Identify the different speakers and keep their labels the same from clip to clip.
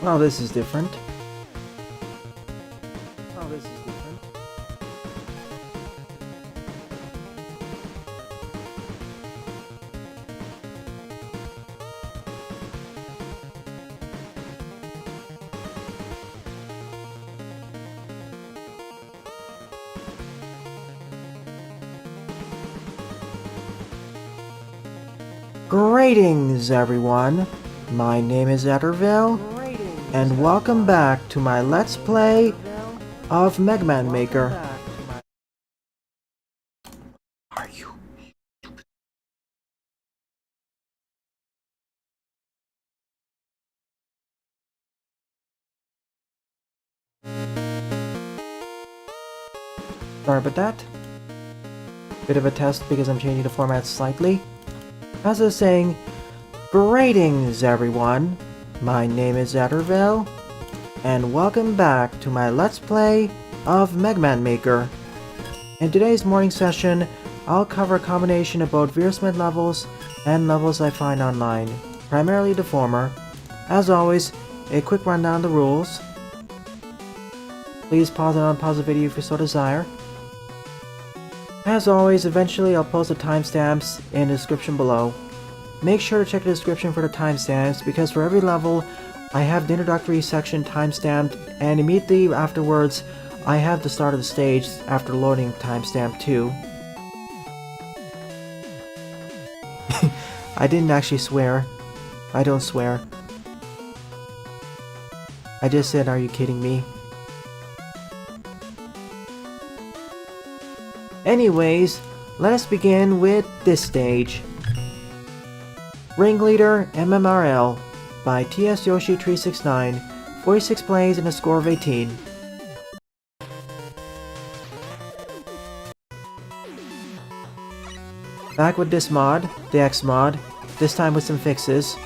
Speaker 1: Well, this is different. Oh, this is different. Greetings, everyone. My name is Etterville, and welcome back to my Let's Play of Mega Man Maker. Are you? Sorry about that. Bit of a test because I'm changing the format slightly. As I was saying, greetings everyone, my name is Etterville, and welcome back to my Let's Play of Mega Man Maker. In today's morning session, I'll cover a combination of both Veersmith levels and levels I find online, primarily the former. As always, a quick rundown of the rules. Please pause and unpause the video if you so desire. As always, eventually I'll post the timestamps in the description below. Make sure to check the description for the timestamps because for every level I have the introductory section timestamped, and immediately afterwards I have the start of the stage after loading timestamp too. I didn't actually swear. I don't swear. I just said, are you kidding me? Anyways, let us begin with this stage. Leader MMRL by TS Yoshi 369, 46 plays and a score of 18. Back with this mod, the X mod, this time with some fixes.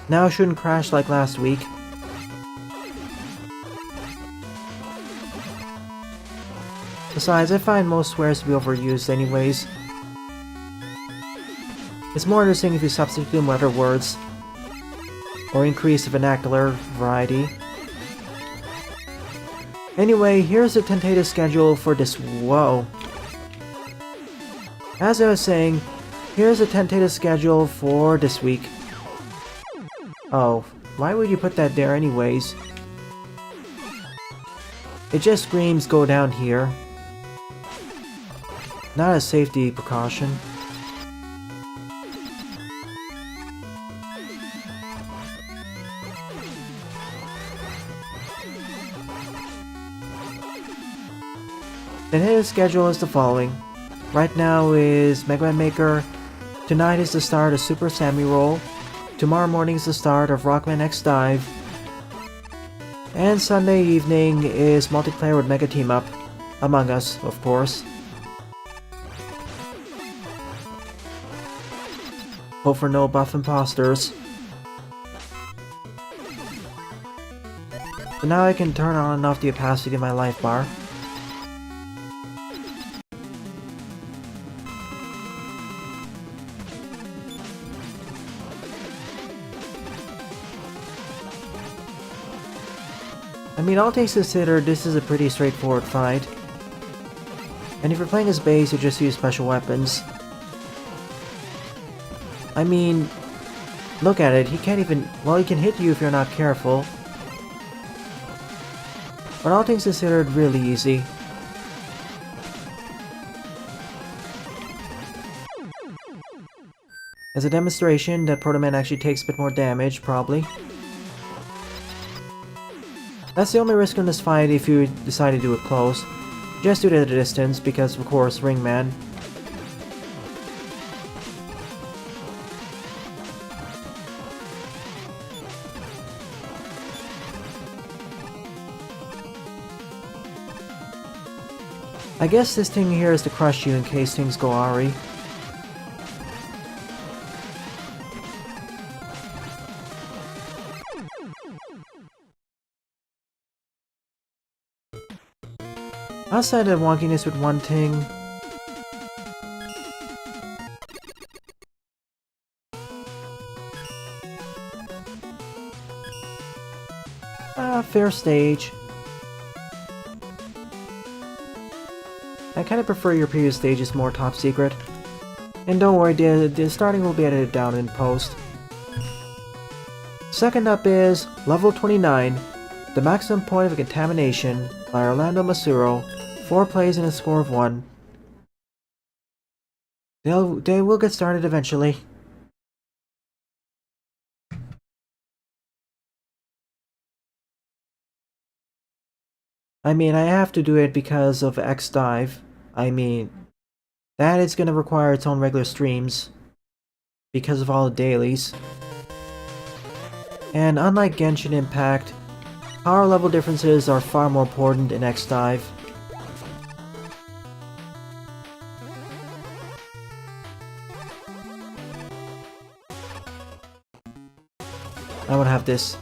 Speaker 1: Now it shouldn't crash like last week. Besides, I find most swears to be overused anyways. It's more interesting if you substitute them with other words, or increase the vernacular variety. Anyway, here's the tentative schedule for this— whoa. As I was saying, here's the tentative schedule for this week. Oh, why would you put that there anyways? It just screams go down here. Not a safety precaution. The tentative schedule is the following. Right now is Mega Man Maker. Tonight is the start of Super Sammy Roll. Tomorrow morning is the start of Rockman X Dive. And Sunday evening is multiplayer with Mega Team Up. Among Us, of course. Hope for no buff imposters. So now I can turn on and off the opacity of my life bar. I mean, all things considered, this is a pretty straightforward fight. And if you're playing as base, you just use special weapons. I mean, look at it, he can't even— well, he can hit you if you're not careful. But all things considered, really easy. As a demonstration that Proto Man actually takes a bit more damage, probably. That's the only risk in this fight if you decide to do it close. Just do it at a distance, because of course, Ring Man. I guess this thing here is to crush you in case things go awry. Outside of wonkiness with one thing, fair stage. I kind of prefer your previous stages more top secret. And don't worry, the starting will be edited down in post. Second up is level 29, The Maximum Point of Contamination by Orlando Masaru, 4 plays and a score of 1. They will get started eventually. I mean, I have to do it because of X Dive. I mean, that is going to require its own regular streams because of all the dailies. And unlike Genshin Impact, power level differences are far more important in X Dive. I want to have this.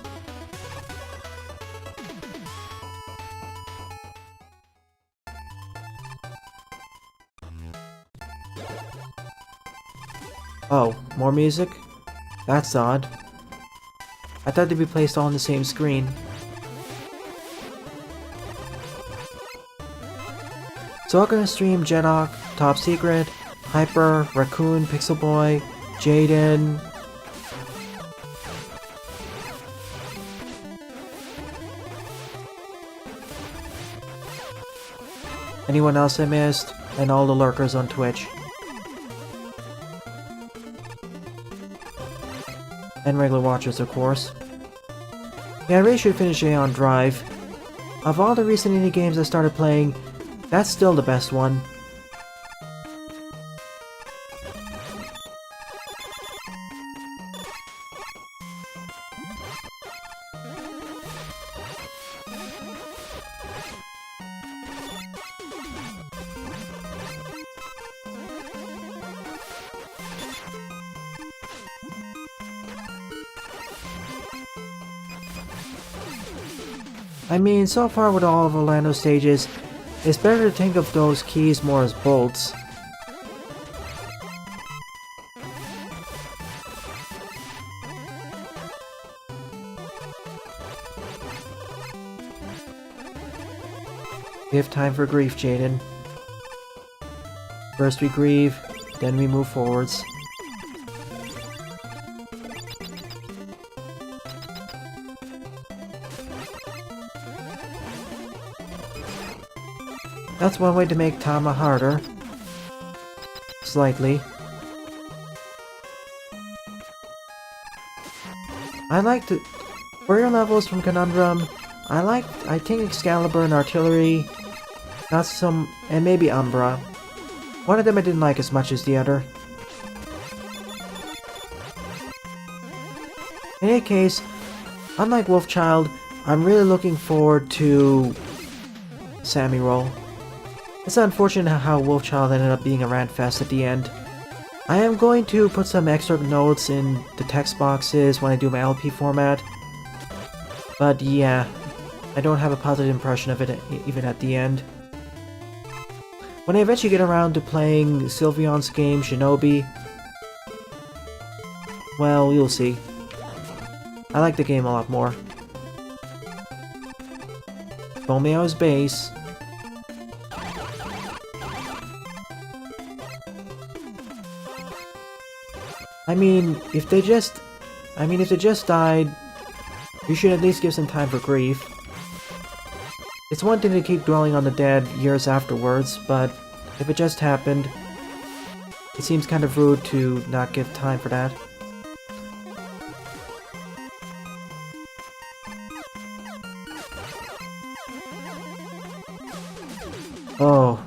Speaker 1: Oh, more music? That's odd. I thought they'd be placed all on the same screen. So I'm gonna stream Jedok, Top Secret, Hyper, Raccoon, Pixel Boy, Jaden. Anyone else I missed? And all the lurkers on Twitch. And regular watchers, of course. Yeah, I really should finish Aeon Drive. Of all the recent indie games I started playing, that's still the best one. I mean, so far with all of Orlando's stages, it's better to think of those keys more as bolts. We have time for grief, Jaden. First we grieve, then we move forwards. That's one way to make Tama harder. Slightly. I like to... For your levels from Conundrum, I think Excalibur and Artillery, not some... and maybe Umbra. One of them I didn't like as much as the other. In any case, unlike Wolfchild, I'm really looking forward to Sammy Roll. It's unfortunate how Wolfchild ended up being a rant fest at the end. I am going to put some extra notes in the text boxes when I do my LP format. But yeah, I don't have a positive impression of it even at the end. When I eventually get around to playing Sylveon's game, Shinobi, well, you'll see. I like the game a lot more. Lmao's base. I mean, if they just died, you should at least give some time for grief. It's one thing to keep dwelling on the dead years afterwards, but if it just happened, it seems kind of rude to not give time for that. Oh,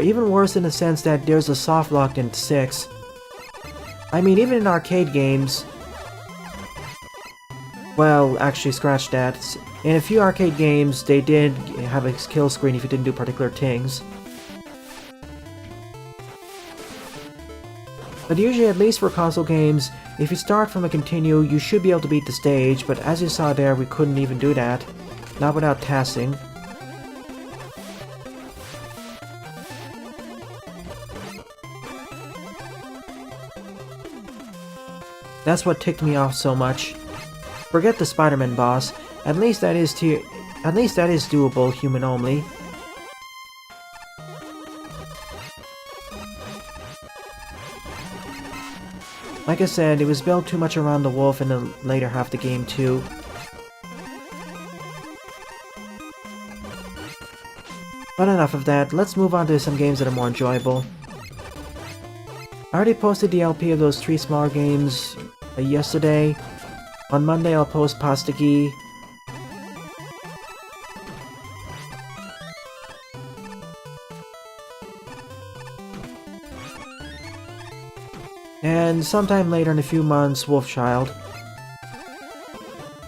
Speaker 1: even worse in the sense that there's a soft lock in 6. I mean, even in arcade games... Well, actually, scratch that. In a few arcade games, they did have a kill screen if you didn't do particular things. But usually, at least for console games, if you start from a continue, you should be able to beat the stage, but as you saw there, we couldn't even do that. Not without tassing. That's what ticked me off so much. Forget the Spider-Man boss, at least that is At least that is doable, human only. Like I said, it was built too much around the wolf in the later half of the game too. But enough of that, let's move on to some games that are more enjoyable. I already posted the LP of those 3 smaller games yesterday. On Monday I'll post Pastagi. And sometime later in a few months, Wolfchild.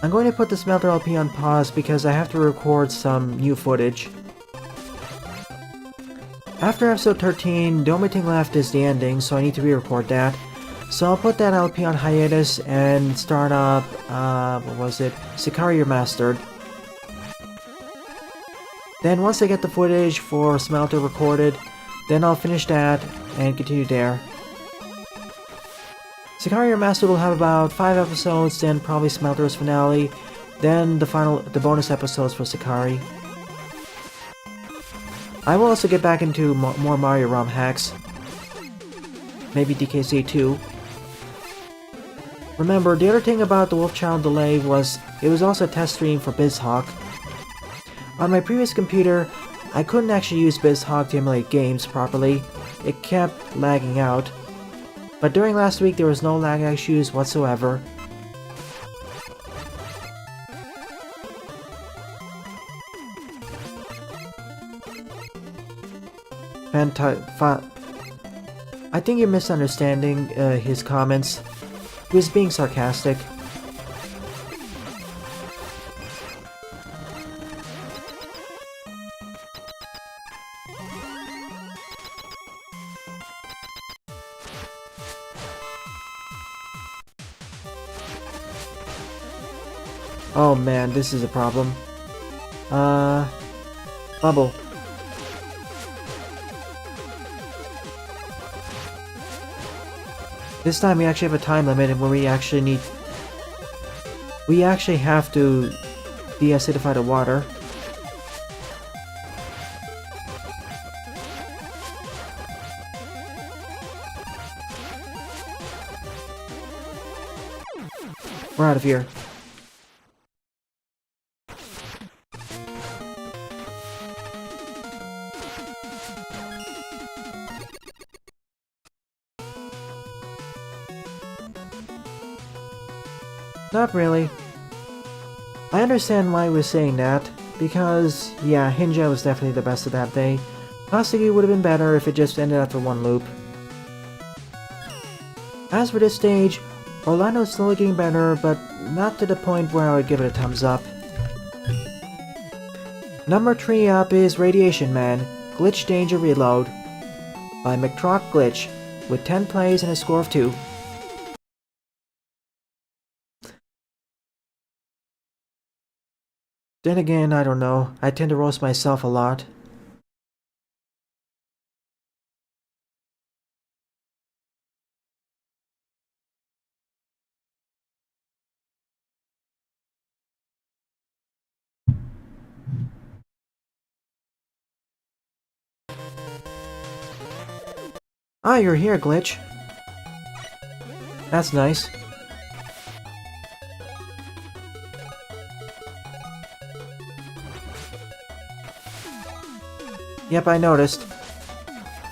Speaker 1: I'm going to put the Smelter LP on pause because I have to record some new footage. After episode 13, the only thing left is the ending, so I need to re-record that. So I'll put that LP on hiatus and start up, what was it? Sicario Remastered. Then once I get the footage for Smelter recorded, then I'll finish that and continue there. Sicario Remastered will have about 5 episodes, then probably Smelter's finale, then the bonus episodes for Sakari. I will also get back into more Mario ROM hacks. Maybe DKC 2. Remember, the other thing about the Wolfchild delay was it was also a test stream for BizHawk. On my previous computer, I couldn't actually use BizHawk to emulate games properly. It kept lagging out. But during last week there was no lag issues whatsoever. I think you're misunderstanding his comments. He was being sarcastic. Oh man, this is a problem. Bubble. This time we actually have a time limit and where we actually have to de-acidify the water. We're out of here. Not really. I understand why we're saying that, because, yeah, Hinja was definitely the best of that day. Pastagi would have been better if it just ended after one loop. As for this stage, Orlando is slowly getting better, but not to the point where I would give it a thumbs up. Number 3 up is Radiation Man, Glitch Danger Reload, by McTrock Glitch, with 10 plays and a score of 2. Then again, I don't know. I tend to roast myself a lot. Ah, you're here, Glitch. That's nice. Yep, I noticed.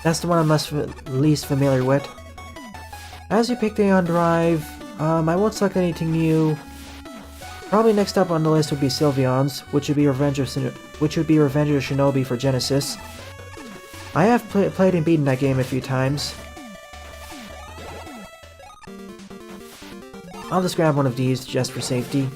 Speaker 1: That's the one I'm least familiar with. As you pick the on drive, I won't select anything new. Probably next up on the list would be Sylveon's, which would be Revenge of Shinobi for Genesis. I have played and beaten that game a few times. I'll just grab one of these just for safety.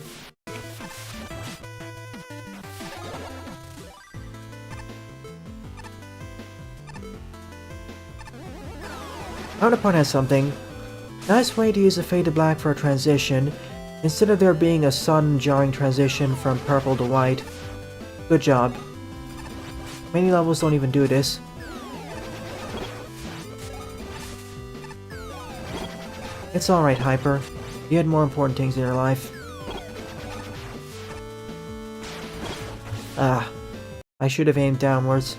Speaker 1: I want to point out something. Nice way to use a fade to black for a transition, instead of there being a sun-jarring transition from purple to white. Good job. Many levels don't even do this. It's alright, Hyper. You had more important things in your life. Ah, I should have aimed downwards.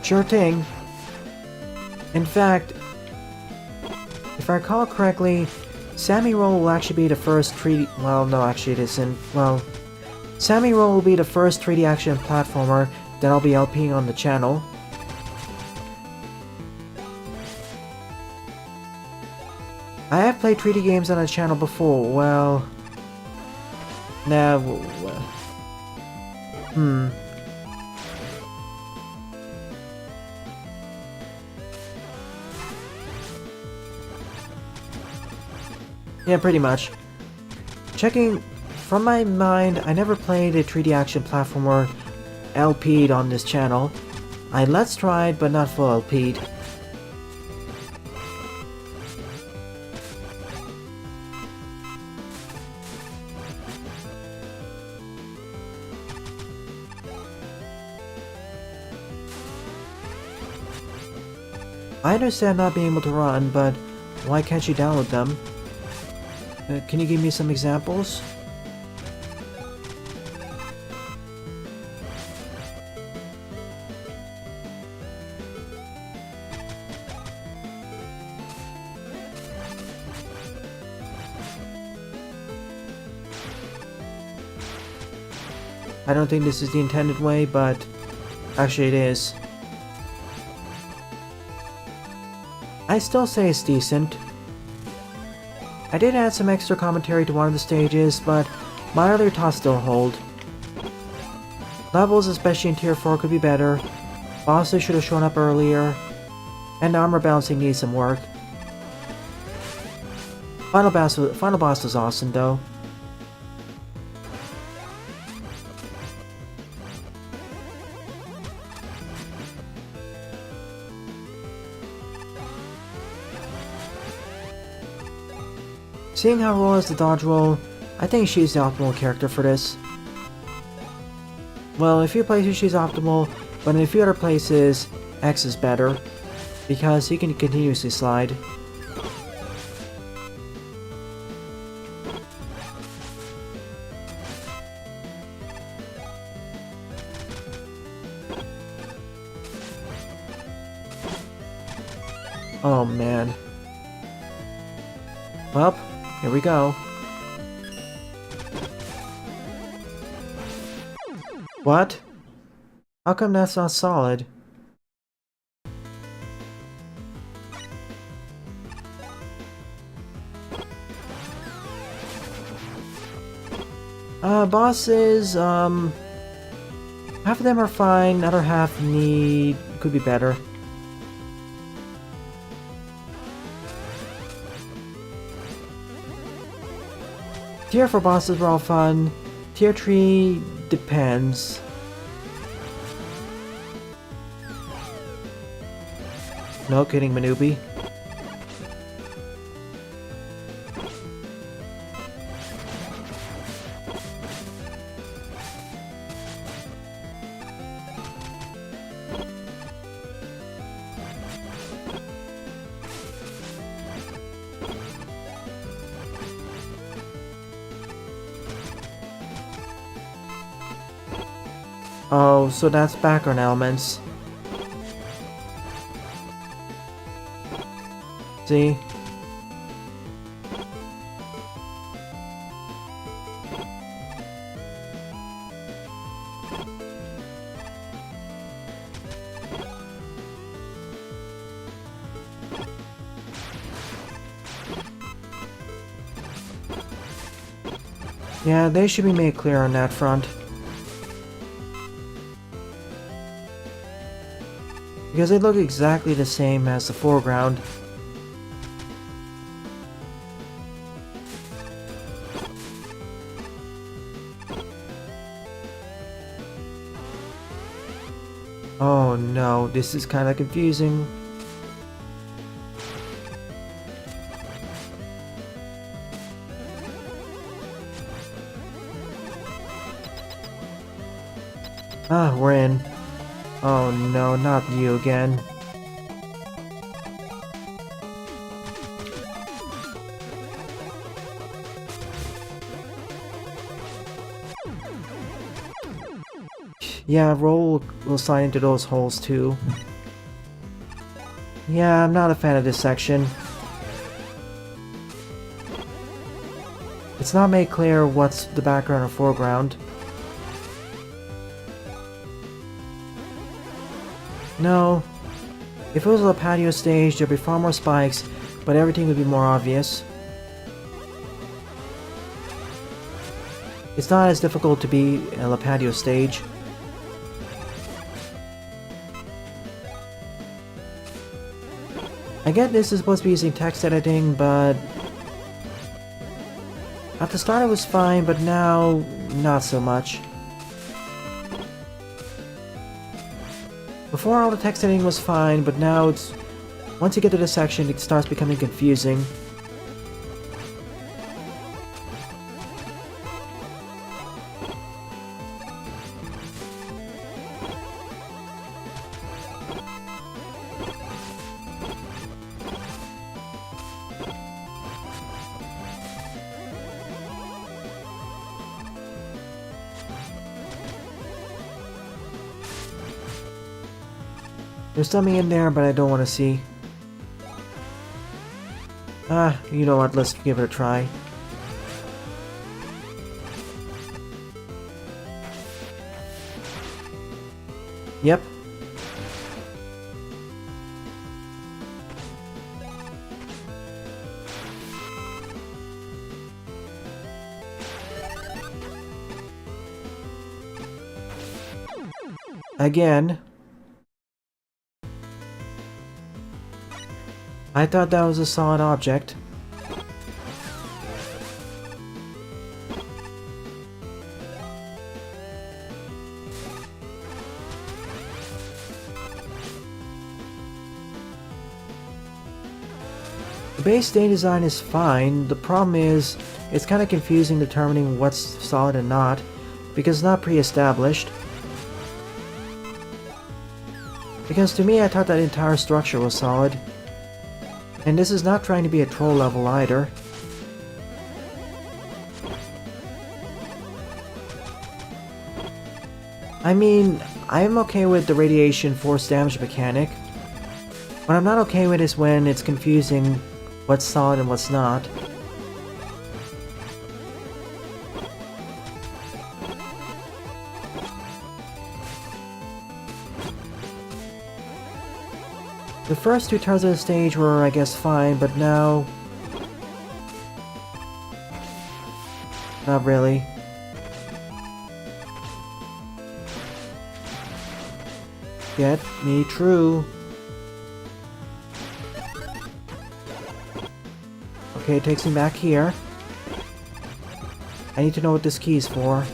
Speaker 1: Sure thing. In fact, if I recall correctly, Sammy Roll will actually be the first 3D... Well, no, actually it isn't. Well, Sammy Roll will be the first 3D action platformer that I'll be LPing on the channel. I have played 3D games on the channel before, well... Nah, Yeah, pretty much. Checking from my mind, I never played a 3D action platformer LP'd on this channel. I Let's Tried, but not full LP'd. I understand not being able to run, but why can't you download them? Can you give me some examples? I don't think this is the intended way, but actually it is. I still say it's decent. I did add some extra commentary to one of the stages, but my other thoughts still hold. Levels, especially in Tier 4, could be better. Bosses should have shown up earlier. And armor balancing needs some work. Final boss was awesome, though. Seeing how Roll is the dodge roll, I think she's the optimal character for this. Well, in a few places she's optimal, but in a few other places, X is better, because he can continuously slide. Oh man. Well, here we go. What? How come that's not solid? Bosses, half of them are fine, other half could be better. Tier 4 bosses were all fun. Tier 3 depends. No kidding, Manubi. Oh, so that's background elements. See? Yeah, they should be made clear on that front. because they look exactly the same as the foreground. Oh no, this is kinda confusing. Ah, we're in. Oh no, not you again. Yeah, Roll will slide into those holes too. Yeah, I'm not a fan of this section. It's not made clear what's the background or foreground. No. If it was a patio stage, there'd be far more spikes, but everything would be more obvious. It's not as difficult to be a patio stage. I get this is supposed to be using text editing, but at the start it was fine, but now, not so much. Before all the text editing was fine, but now it's... once you get to this section, it starts becoming confusing. There's something in there, but I don't want to see. Ah, you know what, let's give it a try. Yep. Again. I thought that was a solid object. The base stage design is fine. The problem is, it's kind of confusing determining what's solid and not, because it's not pre-established. Because to me, I thought that entire structure was solid. And this is not trying to be a troll level either. I mean, I'm okay with the radiation force damage mechanic. What I'm not okay with is when it's confusing what's solid and what's not. The first two turns of the stage were, I guess, fine, but now... not really. Get me true. Okay, it takes me back here. I need to know what this key is for.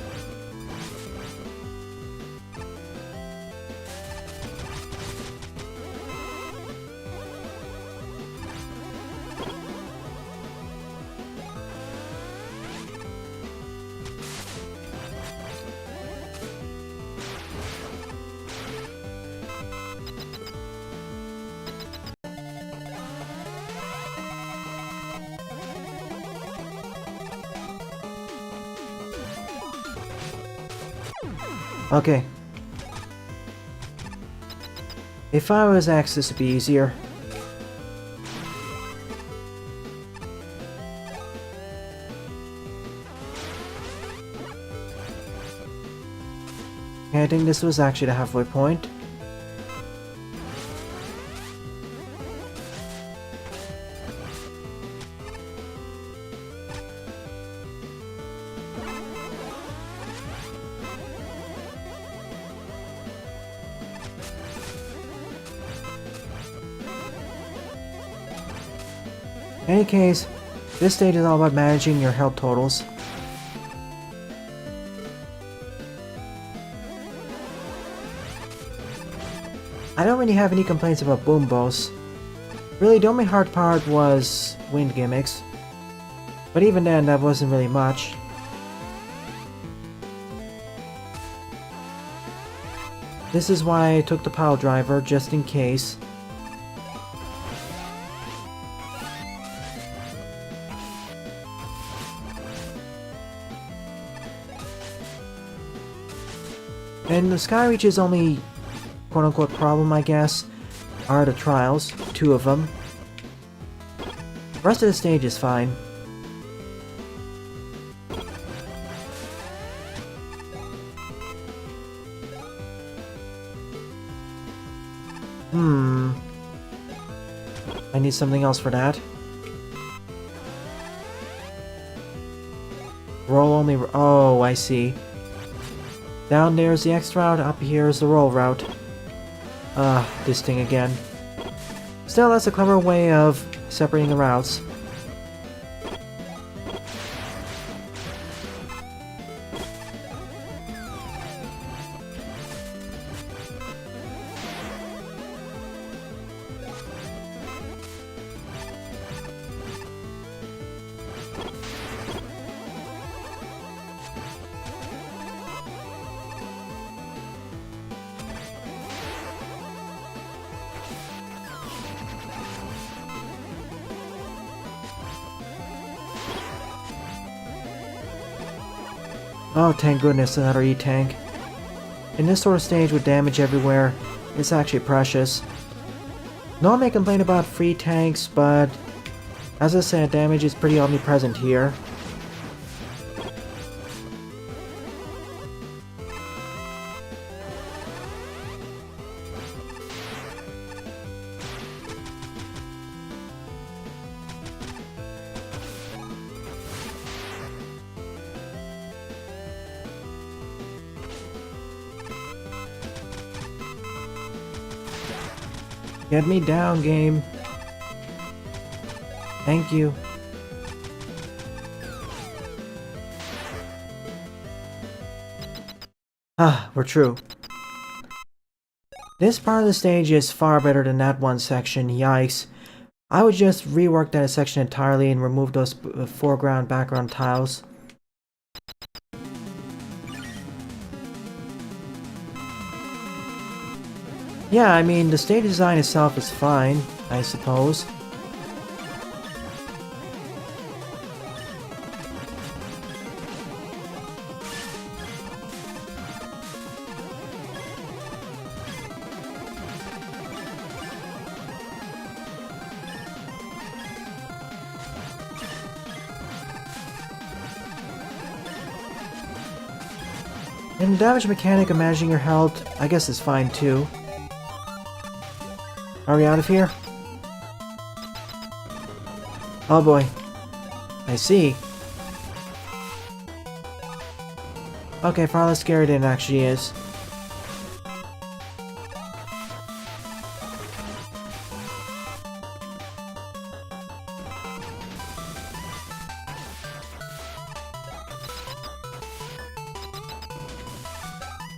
Speaker 1: Okay. If I was X, this would be easier. Okay, I think this was actually the halfway point. In any case, this stage is all about managing your health totals. I don't really have any complaints about Boom Boss. Really, the only hard part was wind gimmicks. But even then, that wasn't really much. This is why I took the pile driver, just in case. And the Skyreach's only quote-unquote problem, I guess, are the trials, 2 of them. The rest of the stage is fine. I need something else for that. Roll only... Oh, I see. Down there's the X route, up here is the roll route. This thing again. Still, that's a clever way of separating the routes. Oh, thank goodness, another E-Tank. In this sort of stage with damage everywhere, it's actually precious. No one may complain about free tanks, but as I said, damage is pretty omnipresent here. Get me down, game. Thank you. We're through. This part of the stage is far better than that one section, yikes. I would just rework that section entirely and remove those foreground, background tiles. Yeah, I mean, the stage design itself is fine, I suppose. And the damage mechanic of managing your health, I guess is fine too. Are we out of here? Oh boy. I see. Okay, far less scary than it actually is.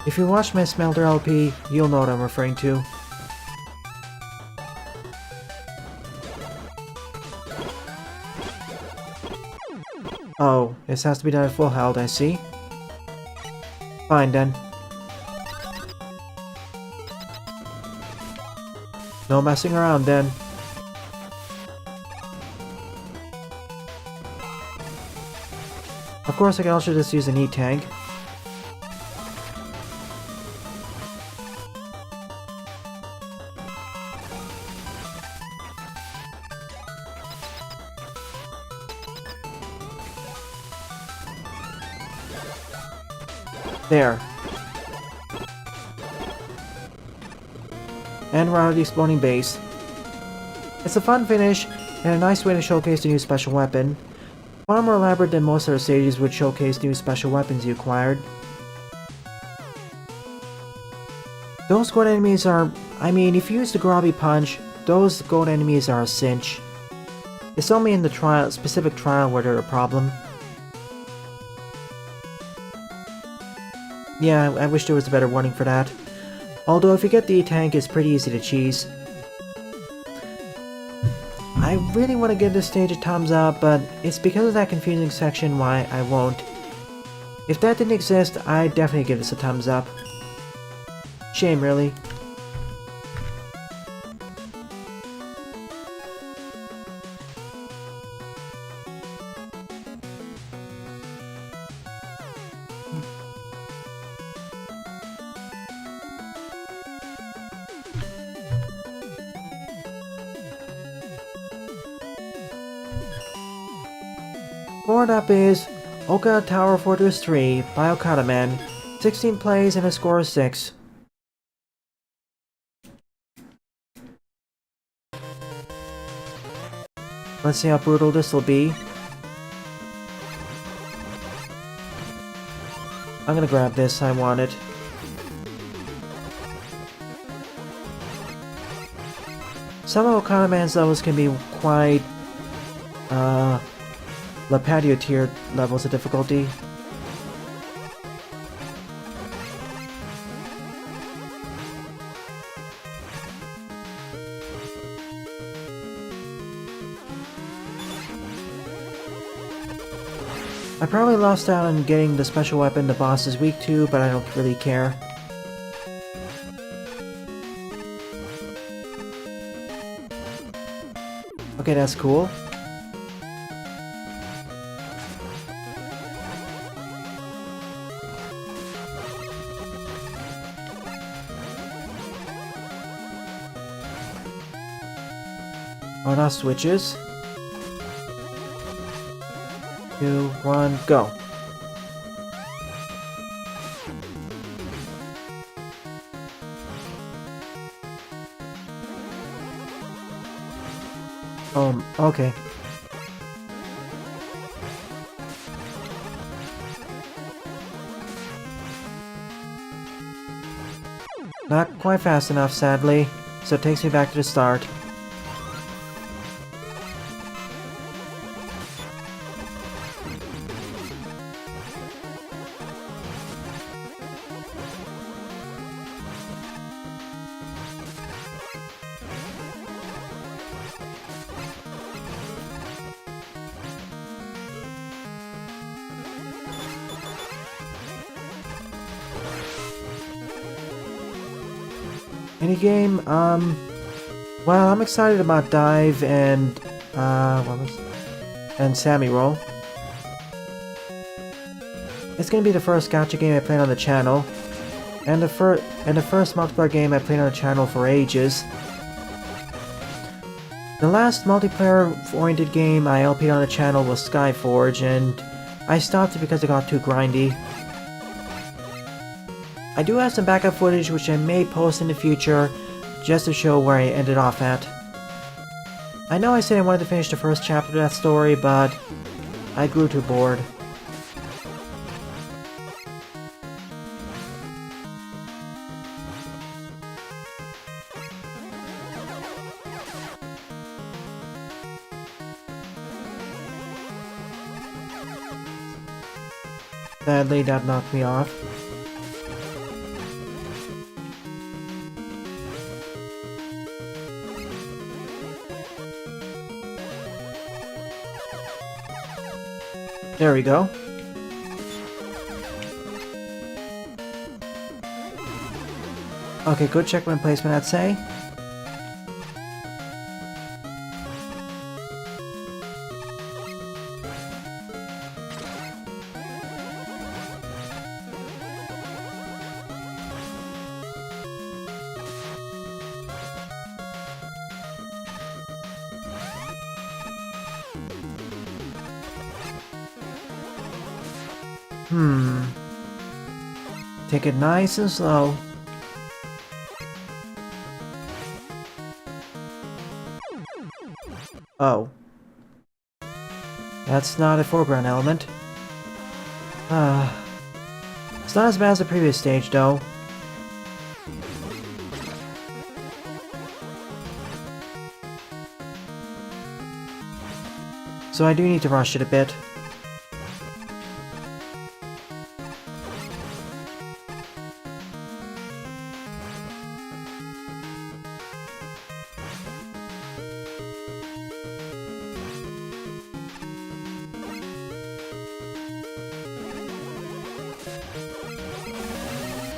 Speaker 1: If you watch my Smelter LP, you'll know what I'm referring to. Oh, this has to be done at full health, I see. Fine then. No messing around then. Of course I can also just use an E-Tank. There. And we're out of the exploding base. It's a fun finish, and a nice way to showcase the new special weapon. Far more elaborate than most other stages would showcase new special weapons you acquired. Those gold enemies are... I mean, if you use the Grobby Punch, those gold enemies are a cinch. It's only in the specific trial where there's a problem. Yeah, I wish there was a better warning for that. Although if you get the E-Tank, it's pretty easy to cheese. I really want to give this stage a thumbs up, but it's because of that confusing section why I won't. If that didn't exist, I'd definitely give this a thumbs up. Shame, really. Forward up is Oka Tower Fortress 3 by Okada Man. 16 plays and a score of 6. Let's see how brutal this will be. I'm gonna grab this, I want it. Some of Okada Man's levels can be quite, Lipatio tier levels of difficulty. I probably lost out on getting the special weapon the boss is weak to, but I don't really care. Okay, that's cool. Oh, now switches. 2, 1, go. Okay. Not quite fast enough, sadly, so it takes me back to the start. Any game, well, I'm excited about Dive and, and Sammy Roll. It's gonna be the first gacha game I played on the channel, and the first multiplayer game I played on the channel for ages. The last multiplayer-oriented game I LP'd on the channel was Skyforge, and I stopped it because it got too grindy. I do have some backup footage which I may post in the future, just to show where I ended off at. I know I said I wanted to finish the first chapter of that story, but I grew too bored. Sadly, that knocked me off. There we go. Okay, good checkpoint placement, I'd say. Take it nice and slow. Oh. That's not a foreground element. It's not as bad as the previous stage, though. so I do need to rush it a bit.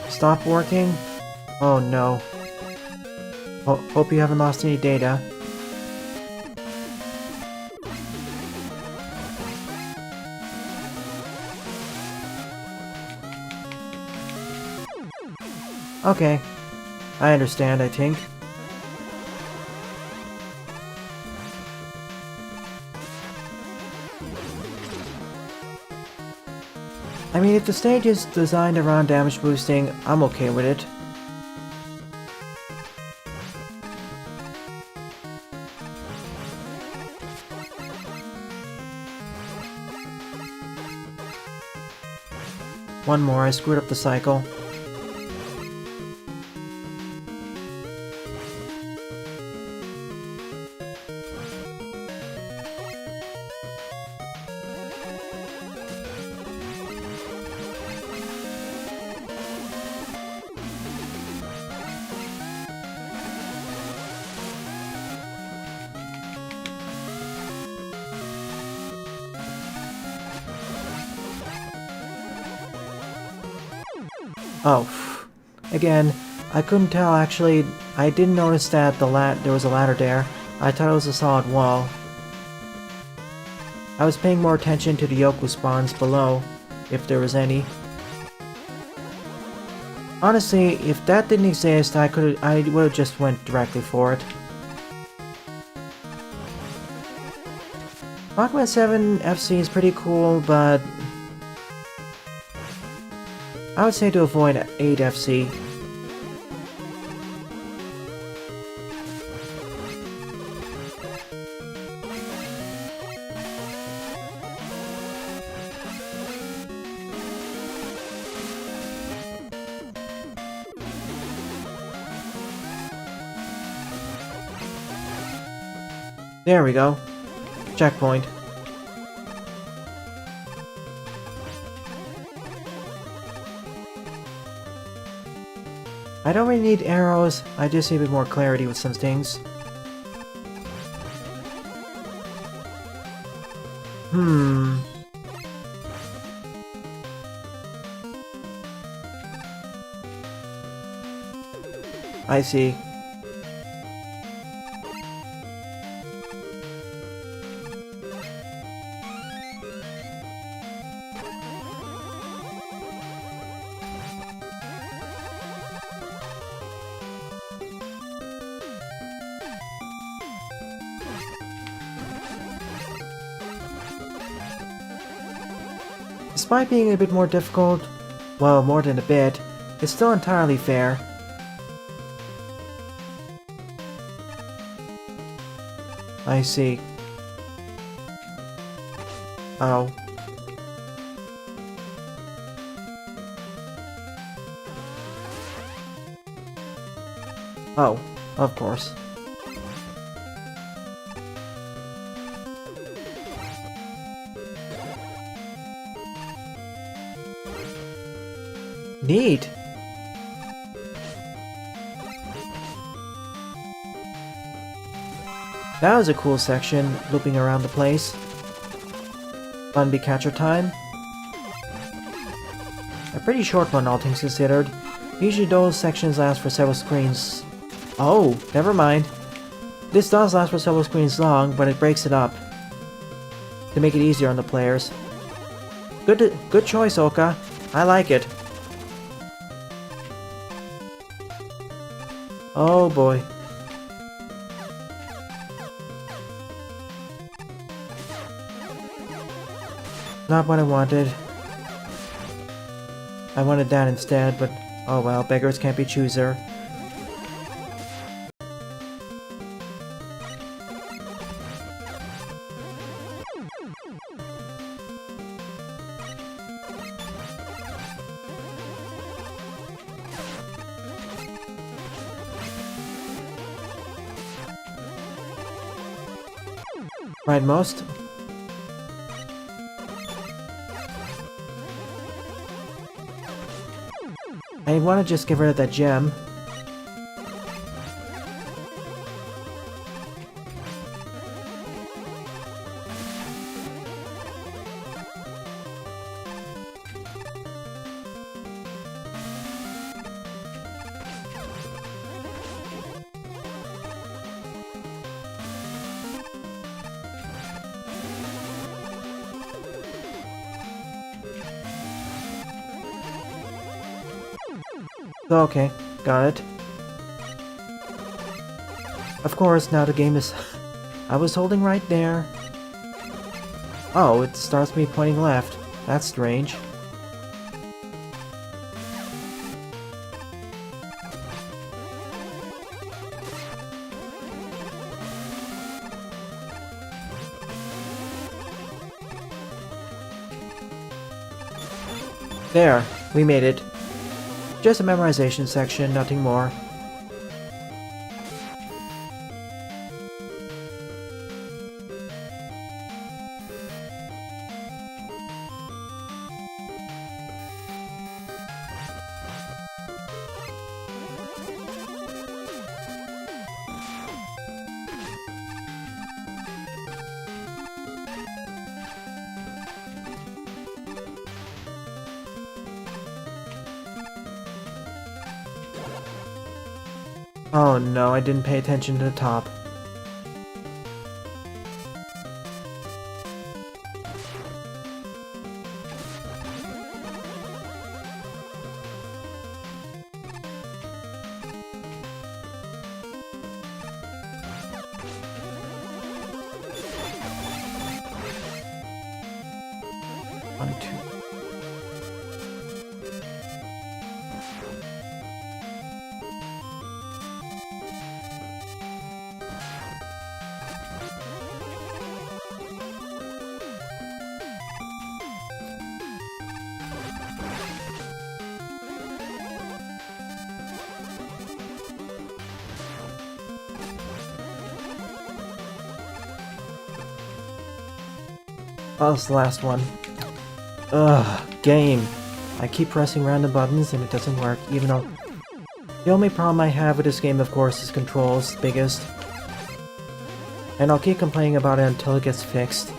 Speaker 1: Stop working? Oh no. Hope you haven't lost any data. Okay. I understand, I think. I mean, if the stage is designed around damage boosting, I'm okay with it. One more, I screwed up the cycle. Oh, again, I couldn't tell actually. I didn't notice that there was a ladder there. I thought it was a solid wall. I was paying more attention to the Yoku spawns below, if there was any. Honestly, if that didn't exist, I would have just went directly for it. Rockman 7 FC is pretty cool, but I would say to avoid 8 FC. There we go. Checkpoint. I don't really need arrows, I just need a bit more clarity with some things. I see. Despite being a bit more difficult, well, more than a bit, it's still entirely fair. I see. Oh. Oh, of course. Neat! That was a cool section, looping around the place. Fun big catcher time. A pretty short one, all things considered. Usually those sections last for several screens. Oh, never mind. This does last for several screens long, but it breaks it up to make it easier on the players. Good choice, Oka. I like it. Oh boy. Not what I wanted. I wanted that instead, but oh well, beggars can't be chooser. Rightmost. I want to just get rid of that gem. Okay, got it. Of course, now the game is... I was holding right there. Oh, it starts me pointing left. That's strange. There, we made it. Just a memorization section, nothing more. Oh no, I didn't pay attention to the top. One, two. Oh, that's the last one. Ugh, game. I keep pressing random buttons and it doesn't work, even though... The only problem I have with this game, of course, is controls, biggest. And I'll keep complaining about it until it gets fixed.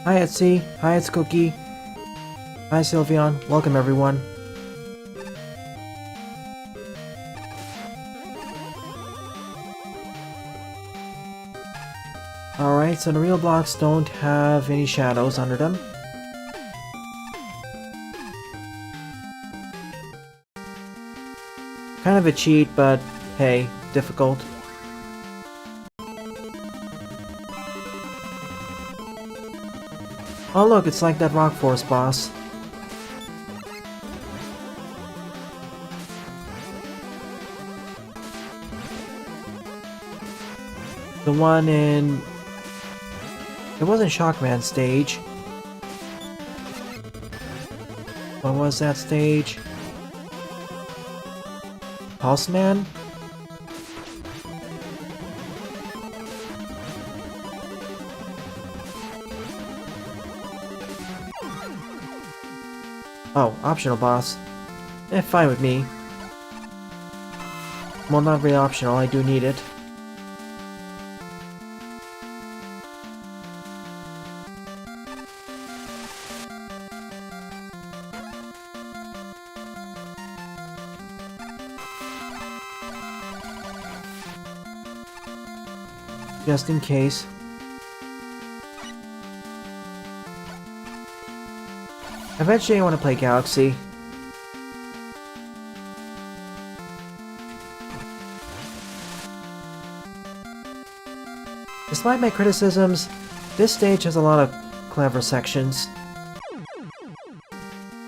Speaker 1: Hi Etsy, hi it's Cookie, hi Sylveon, welcome everyone. Alright, so the real blocks don't have any shadows under them. Kind of a cheat, but hey, difficult. Oh look, it's like that Rock Force boss. The one in... It wasn't Shockman stage. What was that stage? Pulse Man? Oh, optional boss. Fine with me. Well, not really optional, I do need it. Just in case. Eventually I want to play Galaxy. Despite my criticisms, this stage has a lot of clever sections.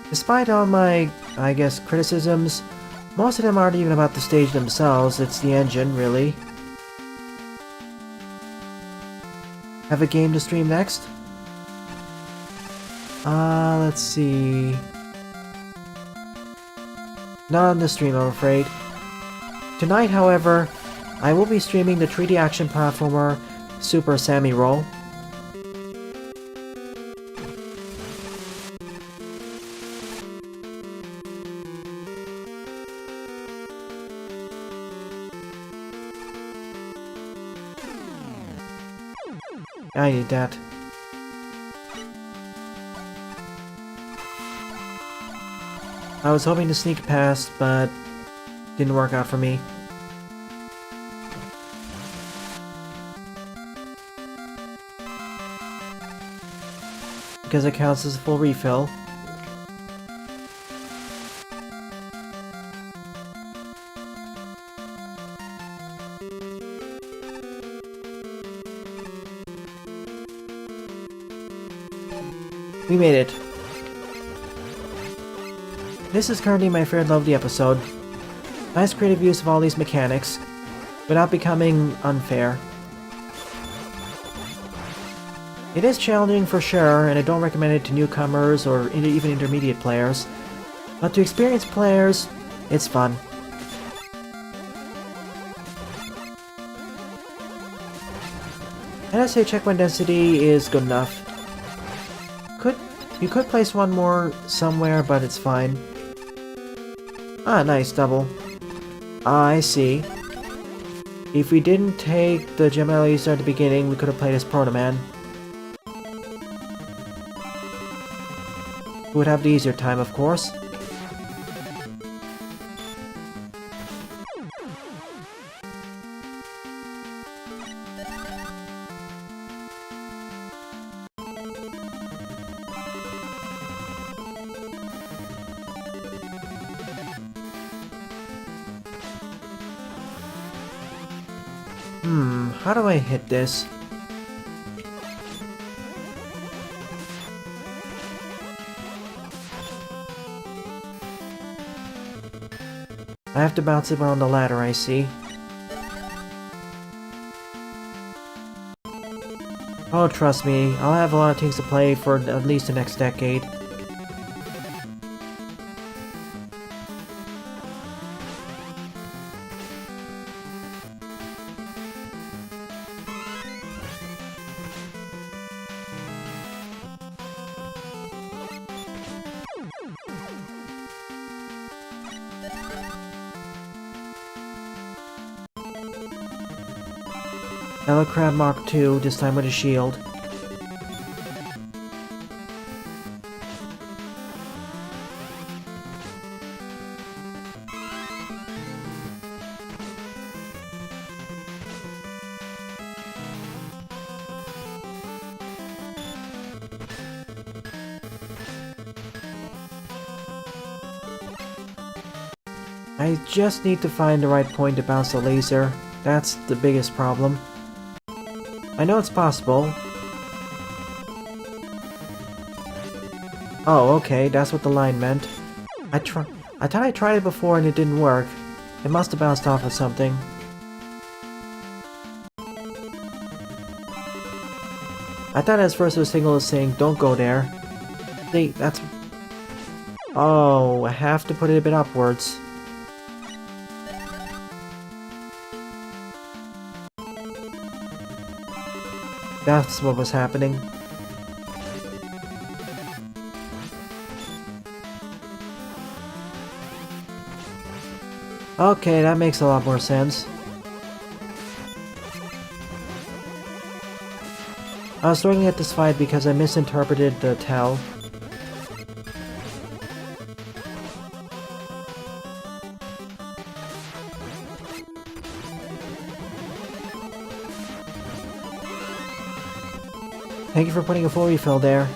Speaker 1: Despite all my, I guess, criticisms, most of them aren't even about the stage themselves, it's the engine, really. Have a game to stream next? Let's see. Not on the stream, I'm afraid. Tonight, however, I will be streaming the 3D action platformer Super Sammy Roll. I need that. I was hoping to sneak past, but didn't work out for me. Because it counts as a full refill. We made it. This is currently my fair and lovely episode. Nice creative use of all these mechanics, without becoming unfair. It is challenging for sure, and I don't recommend it to newcomers or even intermediate players. But to experienced players, it's fun. And I say checkpoint density is good enough. You could place one more somewhere, but it's fine. Ah, nice, double. I see. If we didn't take the gem Alexionstar at the beginning, we could have played as Proto Man. We would have the easier time, of course. How do I hit this? I have to bounce it around the ladder, I see. Oh, trust me, I'll have a lot of things to play for at least the next decade. Crab Mark II, this time with a shield. I just need to find the right point to bounce the laser. That's the biggest problem. I know it's possible. Oh, okay, that's what the line meant. I thought I tried it before and it didn't work. It must have bounced off of something. I thought at first it was signal saying, don't go there. See, that's... Oh, I have to put it a bit upwards. That's what was happening. Okay, that makes a lot more sense. I was struggling at this fight because I misinterpreted the tell. Thank you for putting a full refill there.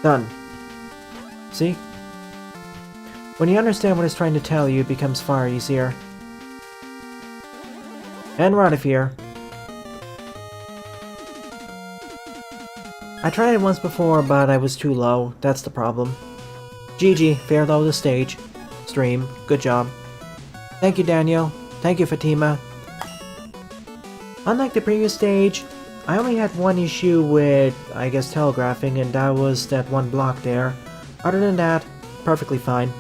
Speaker 1: Done. See? When you understand what it's trying to tell you, it becomes far easier. And we're out of here. I tried it once before, but I was too low. That's the problem. GG, fair low the stage. Stream, good job. Thank you, Daniel. Thank you, Fatima. Unlike the previous stage, I only had one issue with, I guess, telegraphing, and that was that one block there. Other than that, perfectly fine.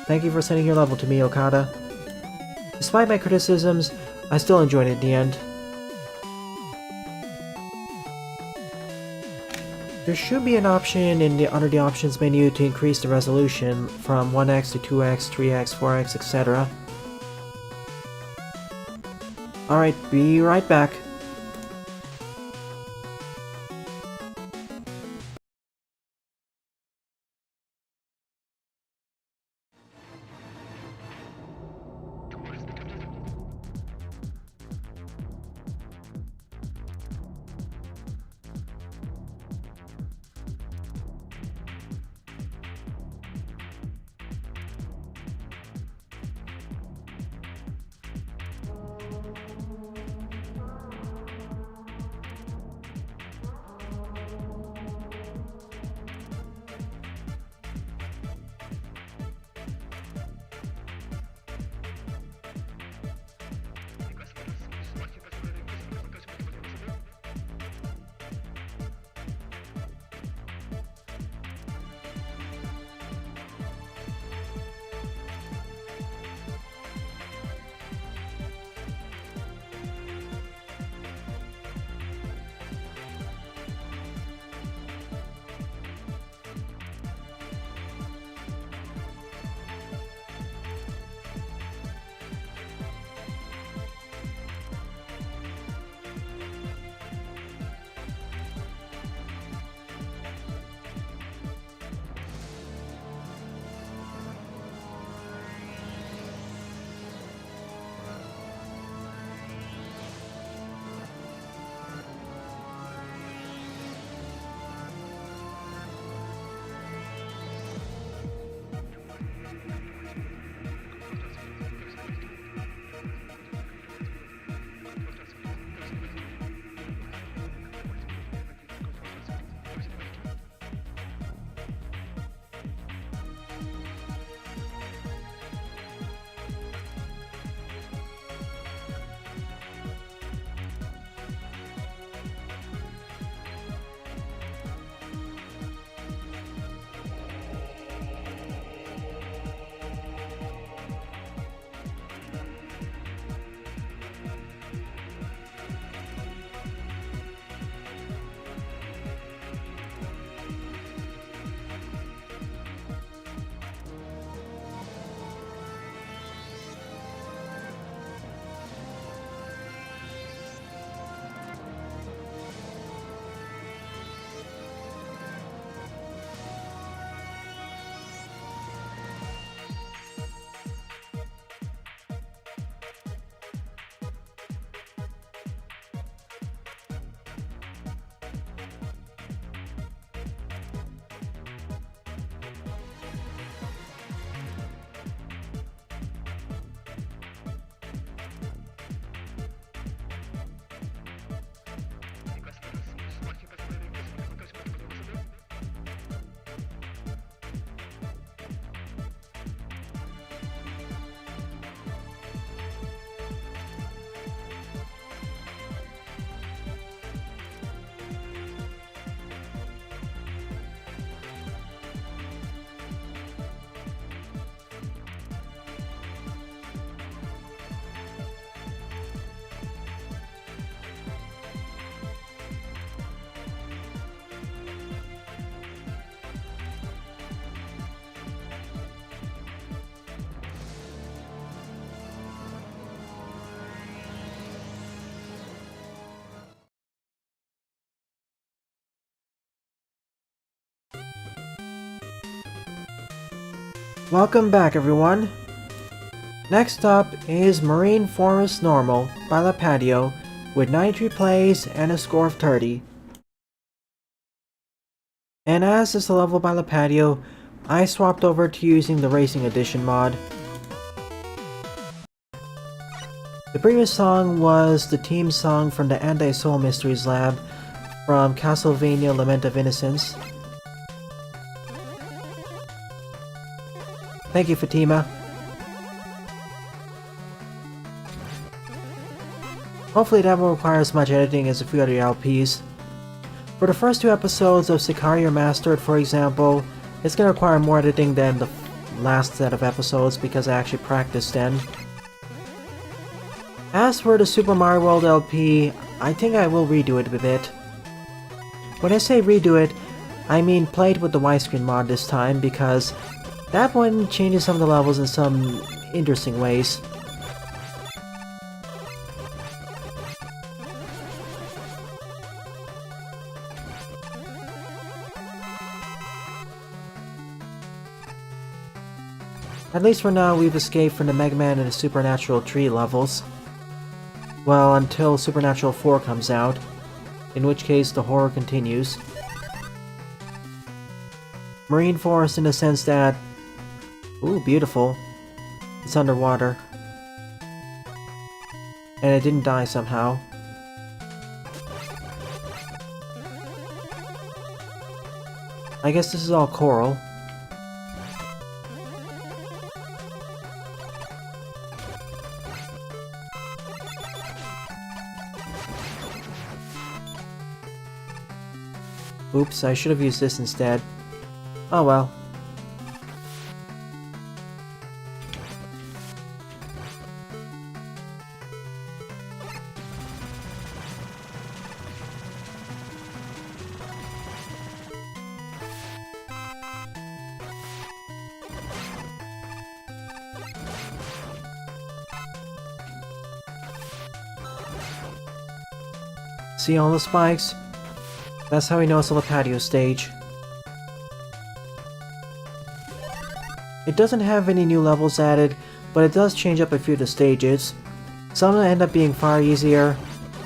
Speaker 1: Thank you for sending your level to me, Okada. Despite my criticisms, I still enjoyed it in the end. There should be an option under the options menu to increase the resolution from 1x to 2x, 3x, 4x, etc. Alright, be right back. Welcome back, everyone. Next up is Marine Forest Normal by Lipatio with 93 plays and a score of 30. And as is the level by Lipatio, I swapped over to using the Racing Edition mod. The previous song was the theme song from the Anti-Soul Mysteries Lab from Castlevania Lament of Innocence. Thank you, Fatima. Hopefully that won't require as much editing as a few other LPs. For the first 2 episodes of Sicario Mastered, for example, it's going to require more editing than the last set of episodes because I actually practiced then. As for the Super Mario World LP, I think I will redo it a bit. When I say redo it, I mean play it with the widescreen mod this time because that one changes some of the levels in some interesting ways. At least for now, we've escaped from the Mega Man and the Supernatural 3 levels. Well, until Supernatural 4 comes out, in which case the horror continues. Marine Forest in the sense that... Ooh, beautiful. It's underwater. And it didn't die somehow. I guess this is all coral. Oops, I should have used this instead. Oh well. See all the spikes? That's how we know it's a Lipatio stage. It doesn't have any new levels added, but it does change up a few of the stages. Some of them end up being far easier,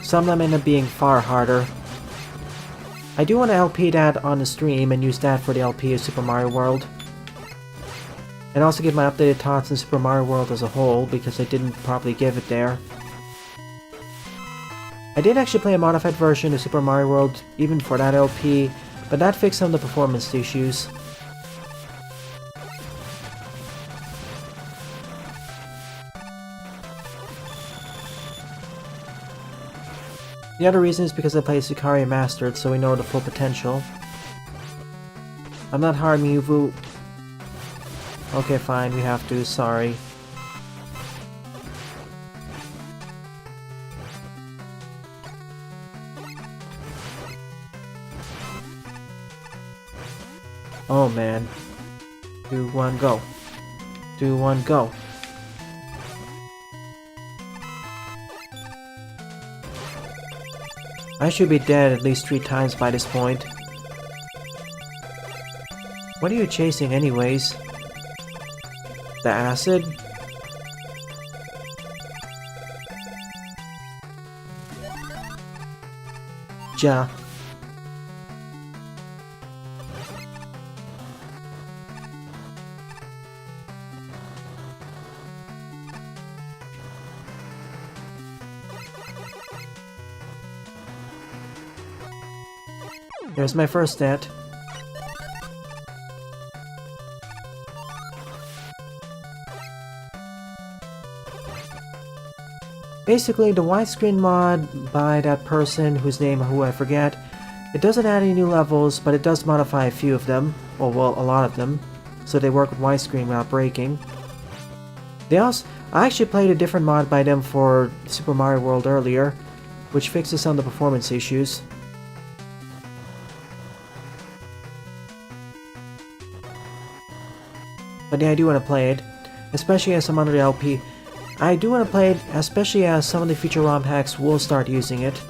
Speaker 1: some of them end up being far harder. I do want to LP that on the stream and use that for the LP of Super Mario World. And also give my updated thoughts on Super Mario World as a whole, because I didn't properly give it there. I did actually play a modified version of Super Mario World even for that LP, but that fixed some of the performance issues. The other reason is because I played Sicario Mastered, so we know the full potential. I'm not harming you, Vu. Okay, fine, we have to, sorry. Oh man. 2, 1, go. 2, 1, go. I should be dead at least 3 times by this point. What are you chasing anyways? The acid? Ja. There's my first stat. Basically, the widescreen mod by that person whose name who I forget, it doesn't add any new levels, but it does modify a few of them, or well, a lot of them, so they work with widescreen without breaking. I actually played a different mod by them for Super Mario World earlier, which fixes some of the performance issues. But yeah, I do want to play it, especially as I'm under the LP. I do want to play it, especially as some of the future ROM hacks will start using it.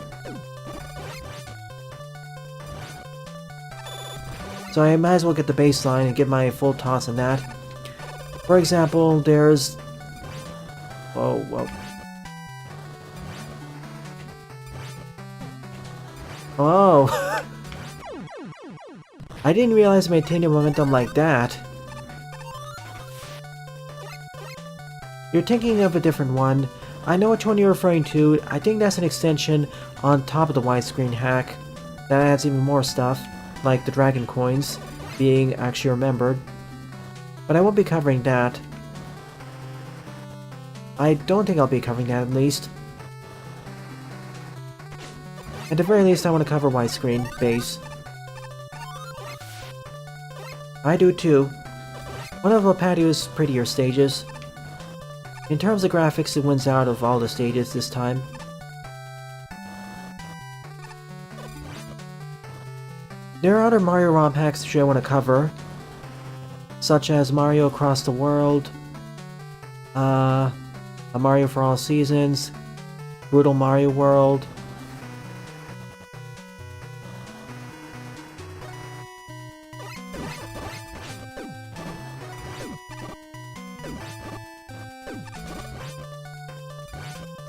Speaker 1: So I might as well get the baseline and give my full toss on that. For example, there's... Whoa, whoa. Oh! I didn't realize I maintained the momentum like that. You're thinking of a different one. I know which one you're referring to. I think that's an extension on top of the widescreen hack that adds even more stuff, like the dragon coins being actually remembered. But I won't be covering that. I don't think I'll be covering that, at least. At the very least, I want to cover widescreen base. I do too. One of Lipatio's prettier stages. In terms of graphics, it wins out of all the stages this time. There are other Mario ROM hacks which I want to cover, such as Mario Across the World, a Mario for All Seasons, Brutal Mario World,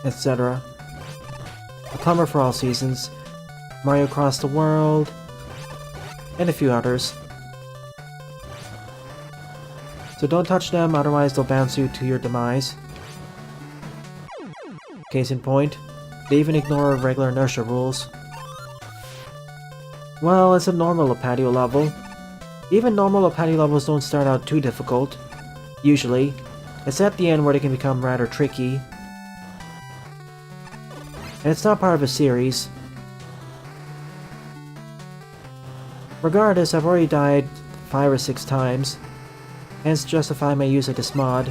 Speaker 1: etc. A Plumber for All Seasons, Mario Across the World, and a few others. So don't touch them, otherwise they'll bounce you to your demise. Case in point, they even ignore regular inertia rules. Well, it's a normal Lipatio level. Even normal Lipatio levels don't start out too difficult, usually. It's at the end where they can become rather tricky. And it's not part of a series. Regardless, I've already died 5 or 6 times, hence justify my use of this mod.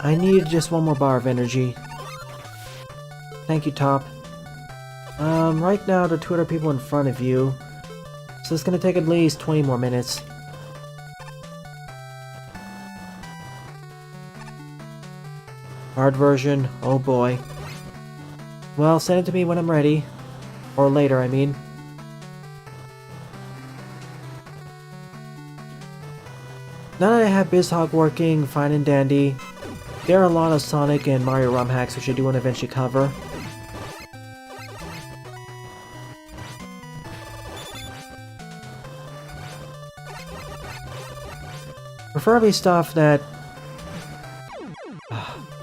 Speaker 1: I need just one more bar of energy. Thank you, Top. Right now, the 2 other people in front of you, so it's gonna take at least 20 more minutes. Hard version, oh boy. Well, send it to me when I'm ready. Or later, I mean. Now that I have BizHog working fine and dandy, there are a lot of Sonic and Mario ROM hacks which I do want to eventually cover. Preferably stuff that...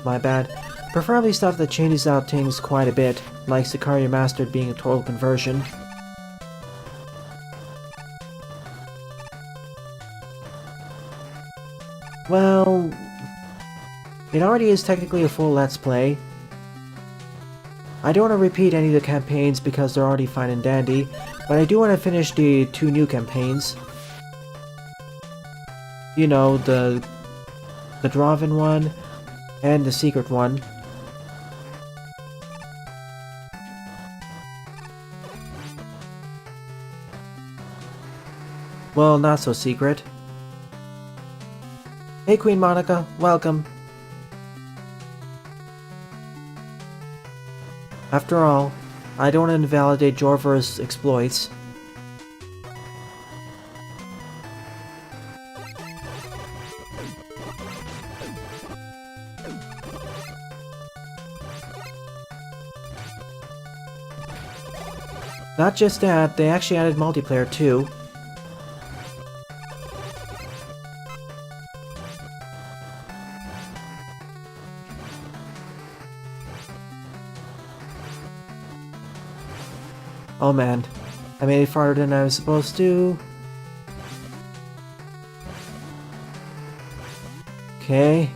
Speaker 1: my bad. Preferably stuff that changes out things quite a bit, like Sicario Mastered being a total conversion. Well... it already is technically a full Let's Play. I don't want to repeat any of the campaigns because they're already fine and dandy, but I do want to finish the 2 new campaigns. You know, the Dravin one, and the secret one. Well, not so secret. Hey QueenMonika, welcome. After all, I don't want to invalidate Jorver's exploits. Not just that, they actually added multiplayer too. Oh man, I made it farther than I was supposed to. Okay.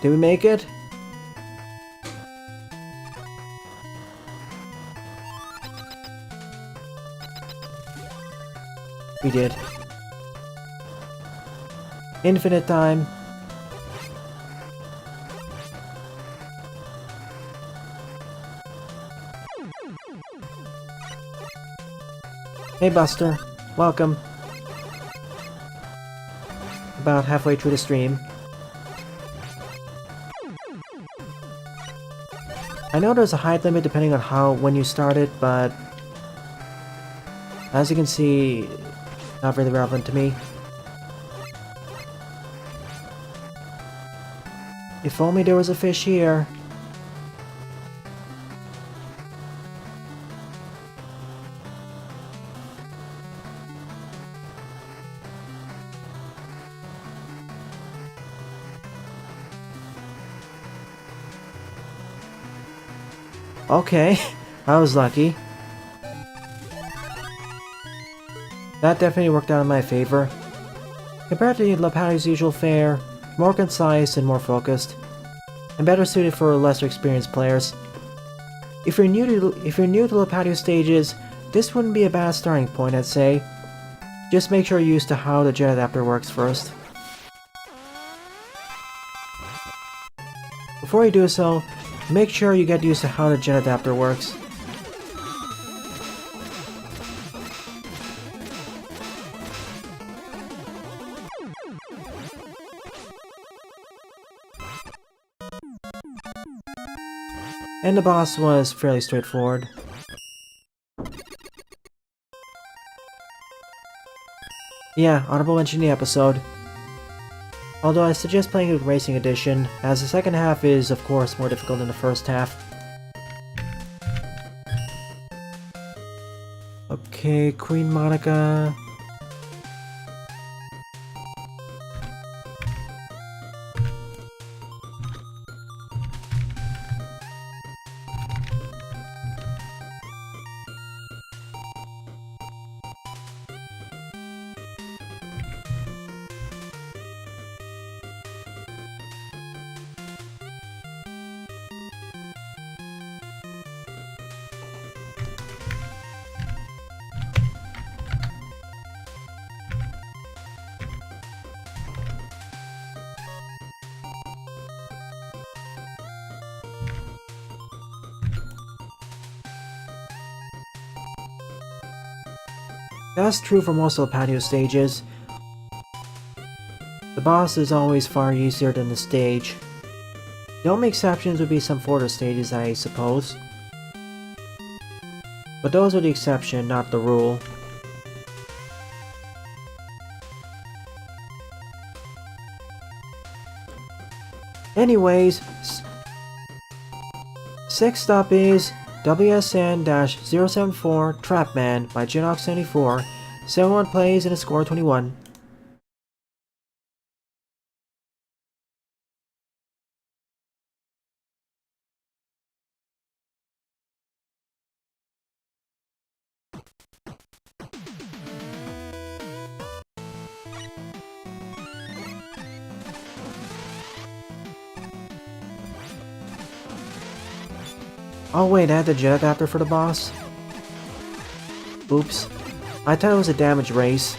Speaker 1: Did we make it? We did. Infinite time. Hey Buster, welcome. About halfway through the stream. I know there's a height limit depending on when you start it, but as you can see, Not really relevant to me. If only there was a fish here. Okay, I was lucky. That definitely worked out in my favor. Compared to Lipatio's usual fare, more concise and more focused, and better suited for lesser experienced players. If you're new to Lipatio stages, this wouldn't be a bad starting point, I'd say. Just make sure you're used to how the jet adapter works first. Before you do so, make sure you get used to how the jet adapter works. And the boss was fairly straightforward. Yeah, honorable mention in the episode. Although I suggest playing it with Racing Edition, as the second half is, of course, more difficult than the first half. Okay, QueenMonika. That's true for most of the patio stages. The boss is always far easier than the stage. The only exceptions would be some fortress stages, I suppose. But those are the exception, not the rule. Anyways, next up is WSN-074 Trap Man by Genox74. 71 plays and a score of 21. Oh wait, I had the jet adapter for the boss? Oops. I thought it was a damage race.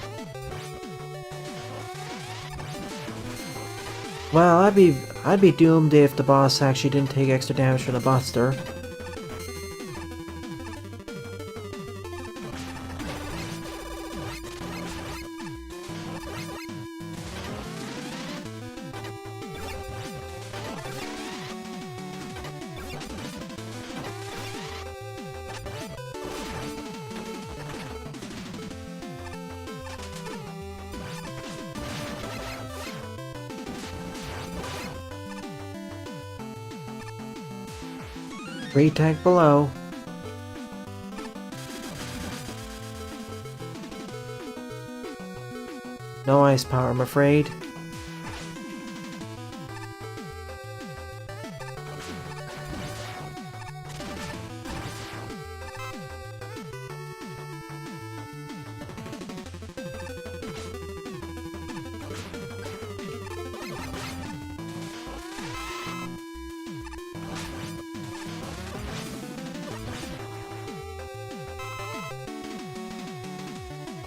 Speaker 1: Well, I'd be doomed if the boss actually didn't take extra damage from the buster. Free tank below. No ice power, I'm afraid.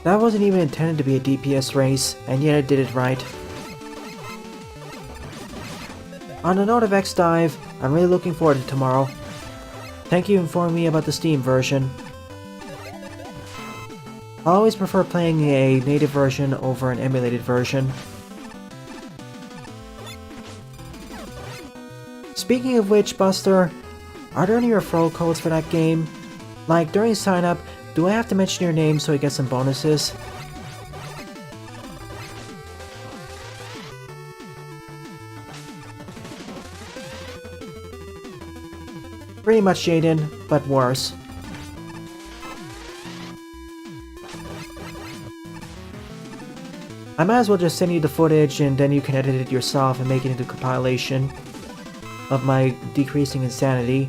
Speaker 1: That wasn't even intended to be a DPS race, and yet it did it right. On the note of X-Dive, I'm really looking forward to tomorrow. Thank you for informing me about the Steam version. I always prefer playing a native version over an emulated version. Speaking of which, Buster, are there any referral codes for that game? Like, during sign-up, do I have to mention your name so I get some bonuses? Pretty much Jaden, but worse. I might as well just send you the footage and then you can edit it yourself and make it into a compilation of my decreasing insanity.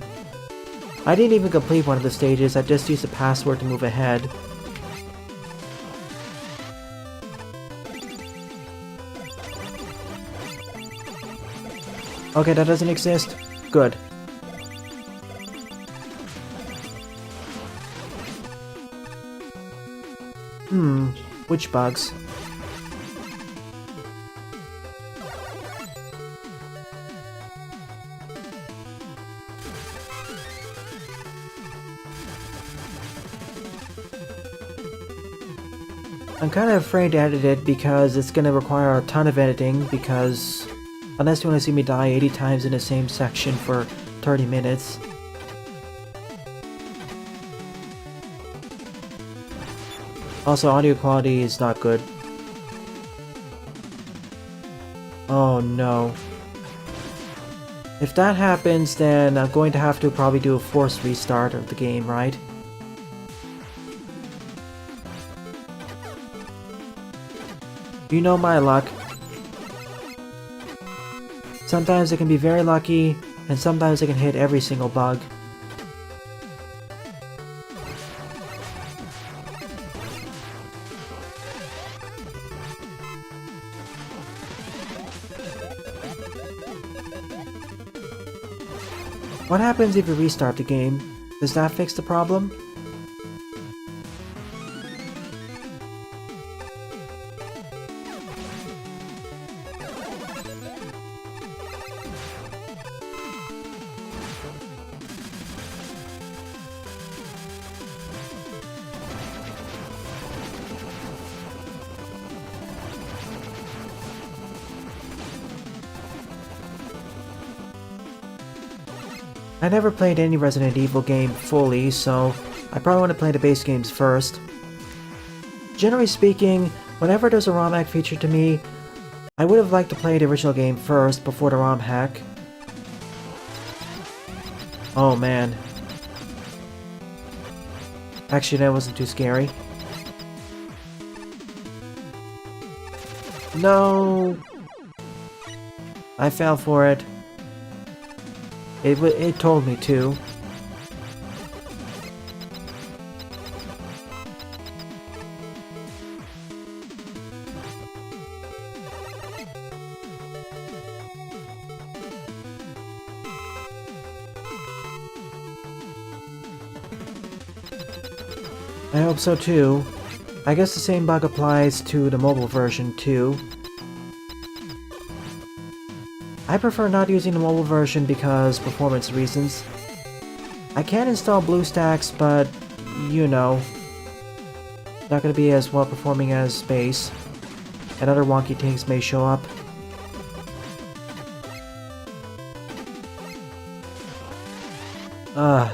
Speaker 1: I didn't even complete one of the stages, I just used the password to move ahead. Okay, that doesn't exist? Good. Which bugs? I'm kind of afraid to edit it because it's going to require a ton of editing because unless you want to see me die 80 times in the same section for 30 minutes. Also, audio quality is not good. Oh no. If that happens, then I'm going to have to probably do a forced restart of the game, right? You know my luck. Sometimes I can be very lucky, and sometimes I can hit every single bug. What happens if you restart the game? Does that fix the problem? I never played any Resident Evil game fully, so I probably want to play the base games first. Generally speaking, whenever there's a ROM hack featured to me, I would have liked to play the original game first before the ROM hack. Oh man. Actually, that wasn't too scary. No! I fell for it. It told me to. I hope so too. I guess the same bug applies to the mobile version too. I prefer not using the mobile version because performance reasons. I can install BlueStacks, but you know, not gonna be as well performing as base, and other wonky things may show up.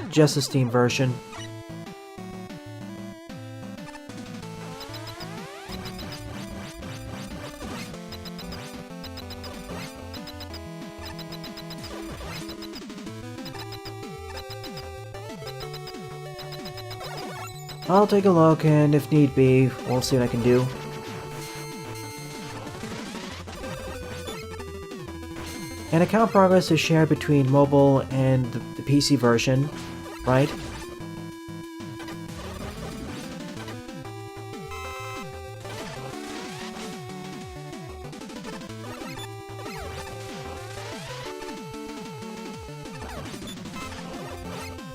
Speaker 1: Just the Steam version. I'll take a look, and if need be, we'll see what I can do. And account progress is shared between mobile and the PC version, right?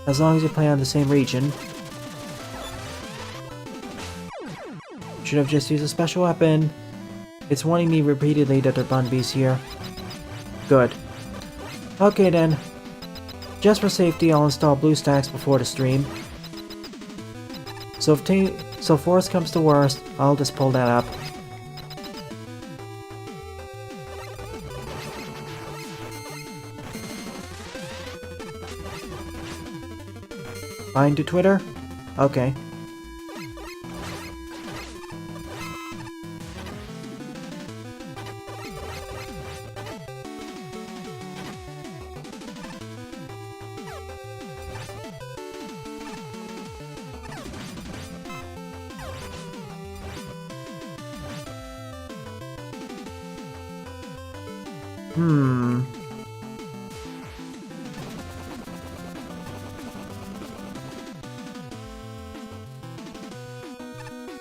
Speaker 1: As long as you play on the same region. Should have just used a special weapon. It's warning me repeatedly that there are Bunbees here. Good. Okay then. Just for safety, I'll install BlueStacks before the stream. So if worst comes to worst, I'll just pull that up. Bind to Twitter? Okay.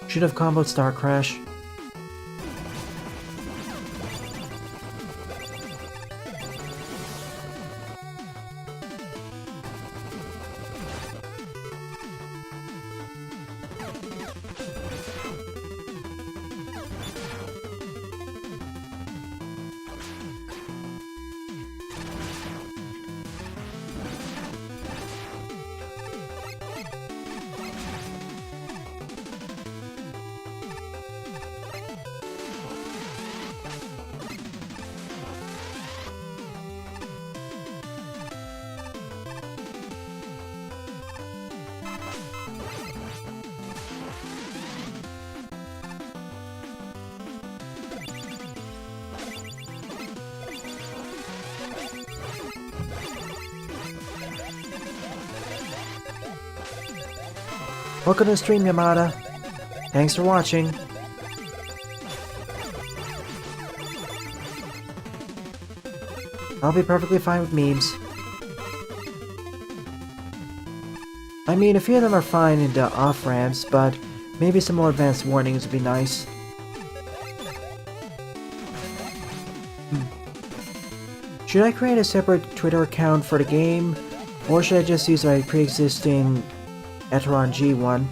Speaker 1: Should have comboed Star Crash. Welcome to the stream, Yamada. Thanks for watching. I'll be perfectly fine with memes. I mean, a few of them are fine in the off-ramps, but maybe some more advanced warnings would be nice. Should I create a separate Twitter account for the game, or should I just use my pre-existing Eckitronix G one?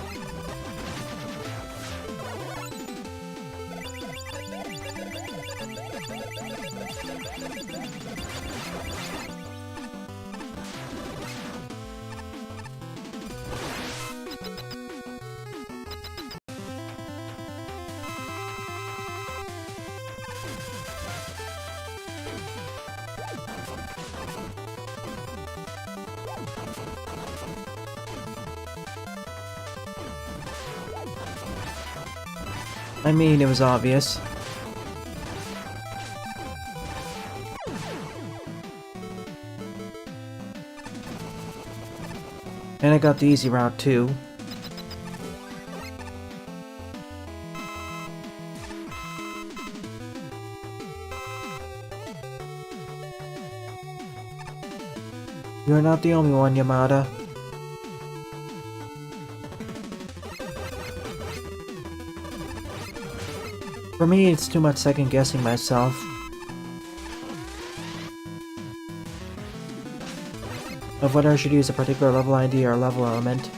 Speaker 1: I mean, it was obvious. And I got the easy route too. You're not the only one, Yamada. For me, it's too much second-guessing myself. Of whether I should use a particular level ID or level element.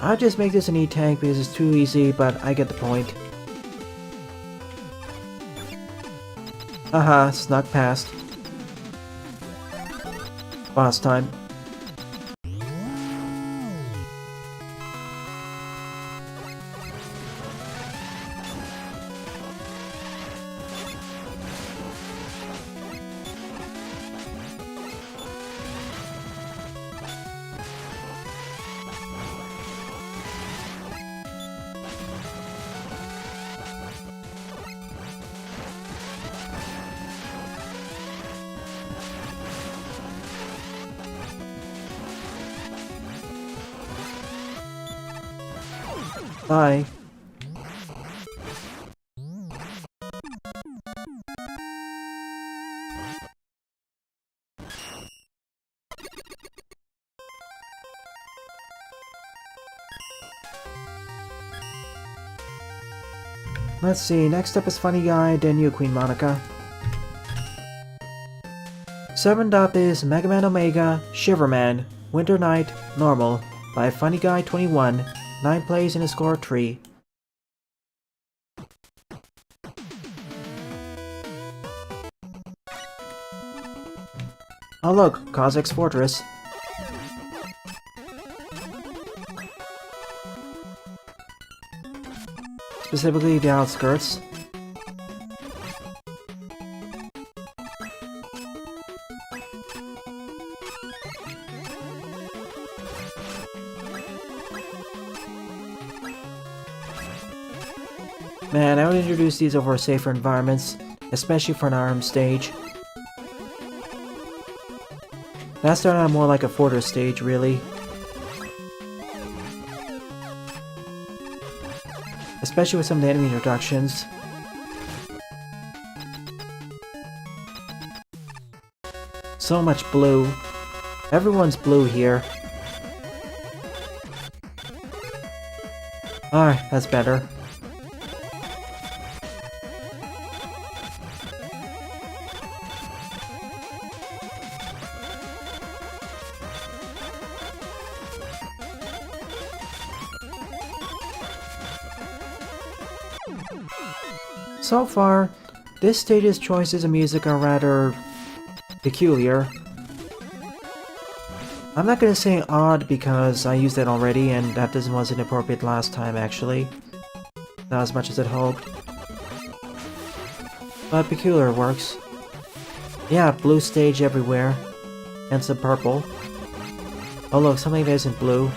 Speaker 1: I'll just make this an E-tank because it's too easy, but I get the point. Haha, snuck past. Boss time. Bye. Let's see, next up is Funny Guy, then you, QueenMonika. 7th up is Mega Man Omega, Shiver Man, Winter Night, Normal, by Funny Guy 21, 9 plays and a score of 3. Oh look, Kozak's Fortress. Specifically the outskirts. Man, I would introduce these over safer environments, especially for an RM stage. That started out more like a Fortress stage, really. especially with some of the enemy introductions. So much blue. Everyone's blue here. Alright, that's better. So far, this stage's choices of music are rather peculiar. I'm not gonna say odd because I used that already and that wasn't appropriate last time actually. Not as much as I'd hoped. But peculiar works. Yeah, blue stage everywhere. And some purple. Oh look, something that isn't blue.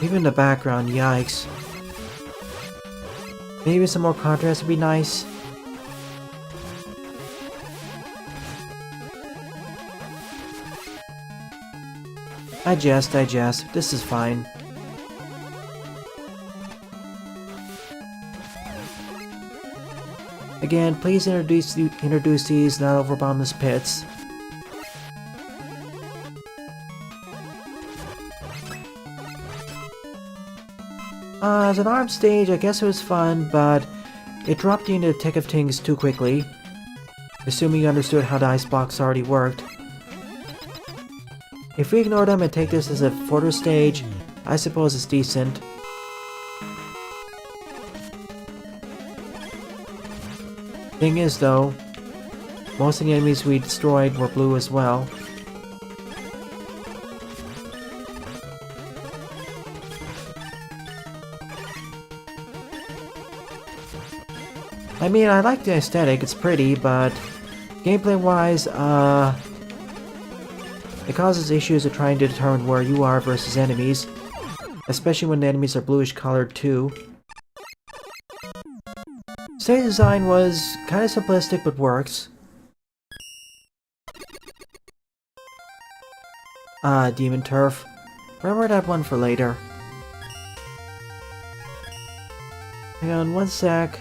Speaker 1: Even the background, yikes. Maybe some more contrast would be nice. I jest. This is fine. Again, please introduce these, not over bottomless pits. As an ARM stage, I guess it was fun, but it dropped you into the thick of things too quickly. Assuming you understood how the ice blocks already worked. If we ignore them and take this as a Fortress stage, I suppose it's decent. Thing is though, most of the enemies we destroyed were blue as well. I mean, I like the aesthetic, it's pretty, but gameplay-wise, it causes issues of trying to determine where you are versus enemies, especially when the enemies are bluish colored too. Stage design was kinda simplistic but works. Demon Turf. Remember that one for later. Hang on one sec.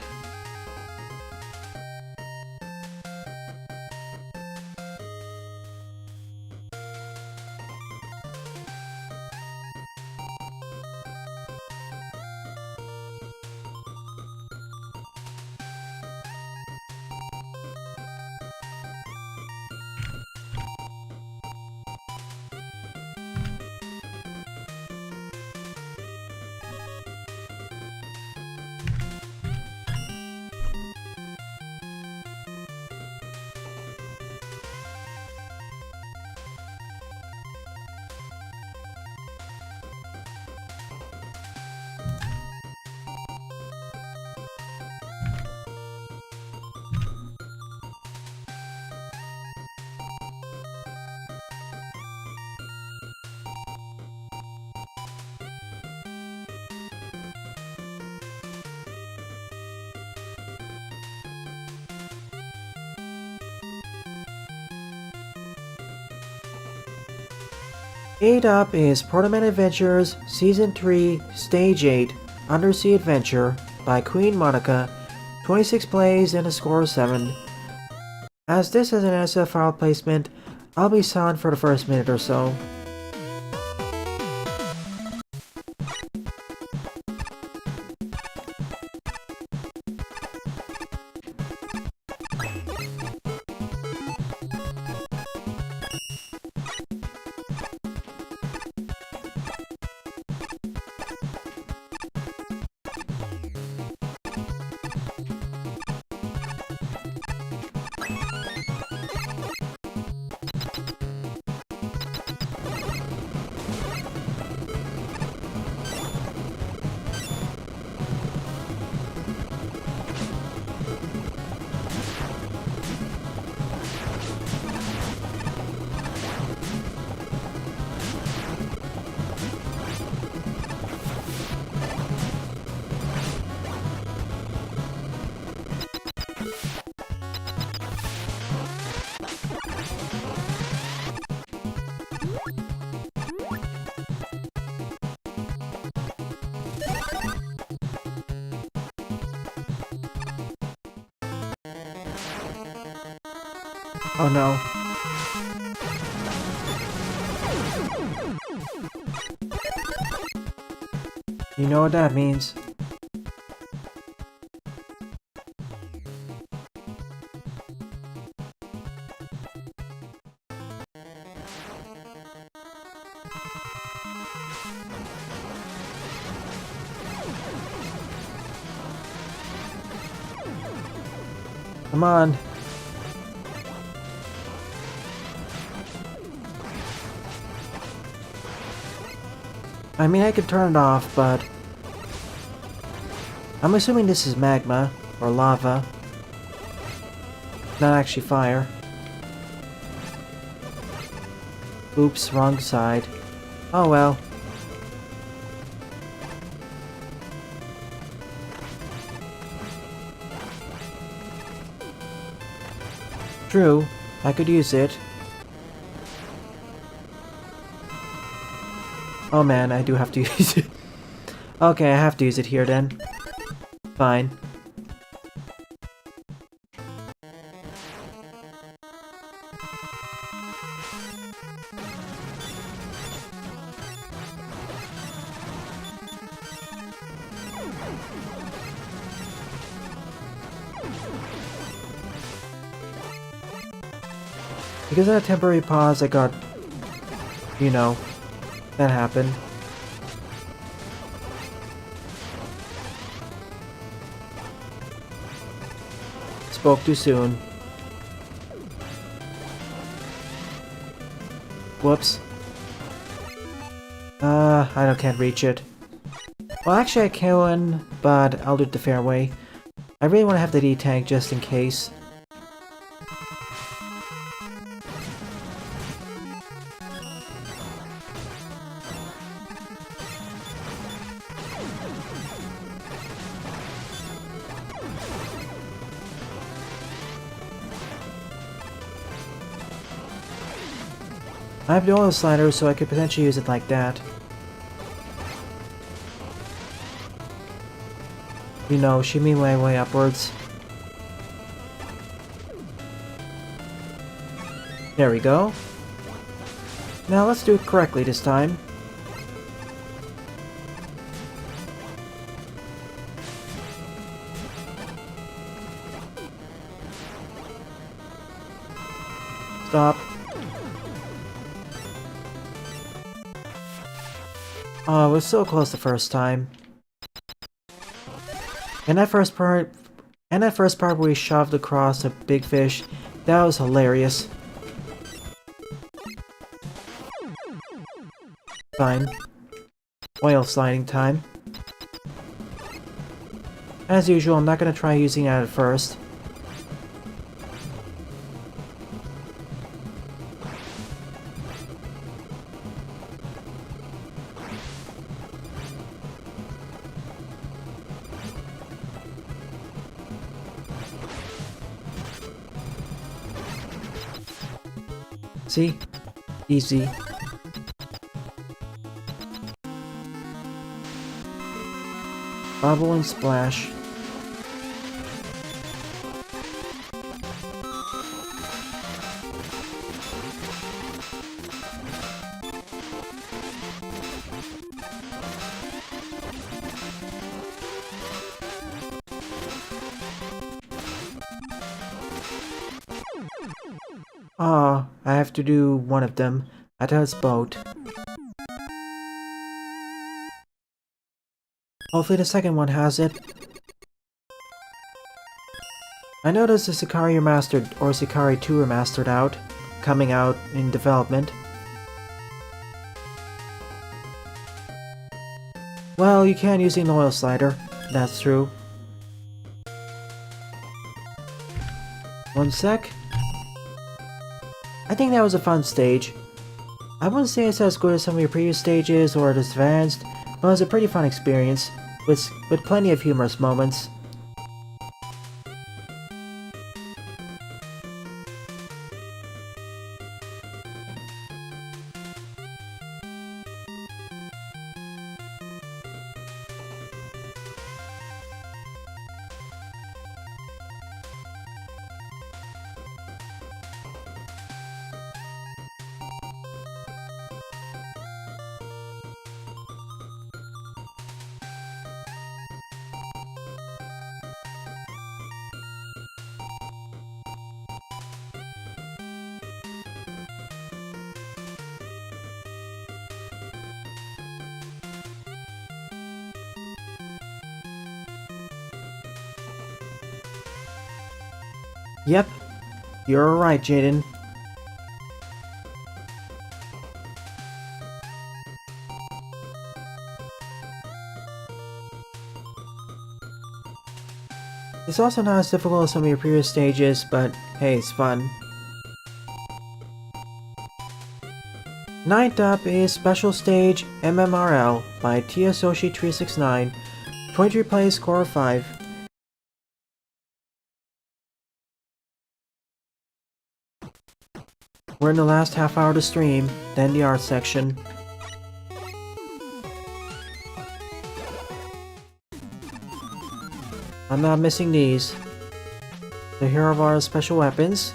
Speaker 1: Eight up is Proto Man Adventures Season 3 Stage 8 Undersea Adventure by QueenMonika, 26 plays and a score of 7. As this is an SF file placement, I'll be silent for the first minute or so. Oh no. You know what that means. Come on. I mean, I could turn it off, but I'm assuming this is magma or lava, not actually fire. Oops, wrong side. Oh well. True, I could use it. Oh man, I do have to use it. Okay, I have to use it here then. Fine. Because of that temporary pause, I got, you know, that happened. Spoke too soon. Whoops. I can't reach it. Well, actually I can, but I'll do it the fair way. I really want to have the D-tank just in case. I have the oil slider, so I could potentially use it like that. You know, shimmy my way upwards. There we go. Now let's do it correctly this time. Stop. Oh, it was so close the first time. And that first part where we shoved across a big fish, that was hilarious. Fine. Oil sliding time. As usual, I'm not gonna try using that at first. See? Easy. Bubble and splash. Ah, I have to do one of them. I thought it's both. Hopefully the second one has it. I noticed the Sakari Remastered or Sakari 2 Remastered out, coming out in development. Well, you can use an oil slider, that's true. One sec. I think that was a fun stage. I wouldn't say it's as good as some of your previous stages or as advanced, but it was a pretty fun experience, with plenty of humorous moments. Yep, you're right, Jaden. It's also not as difficult as some of your previous stages, but hey, it's fun. Ninth up is Special Stage MMRL by TSOshi369, 23 plays, score of 5. We're in the last half hour of the stream, then the art section. I'm not missing these. So here are our special weapons.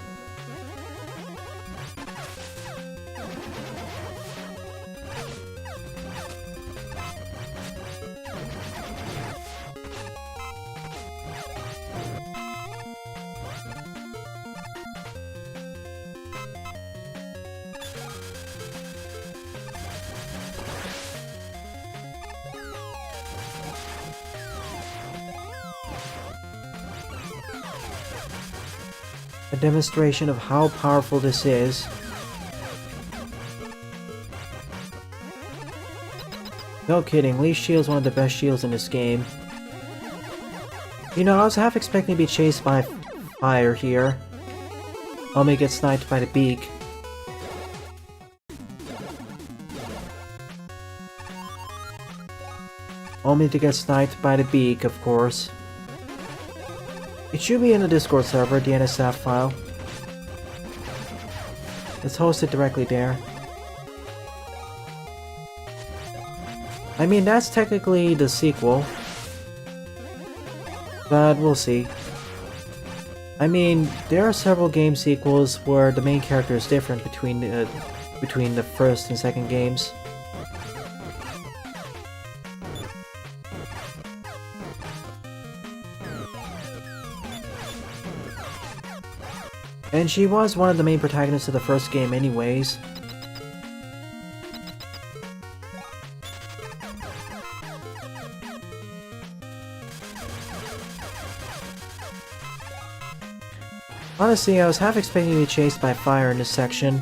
Speaker 1: A demonstration of how powerful this is. No kidding, Lee's shield is one of the best shields in this game. You know, I was half expecting to be chased by fire here. Only get sniped by the beak. Only to get sniped by the beak, of course. It should be in the Discord server, the NSF file. Let's host it directly there. I mean, that's technically the sequel. But we'll see. I mean, there are several game sequels where the main character is different between the first and second games. And she was one of the main protagonists of the first game anyways. Honestly, I was half expecting to be chased by fire in this section.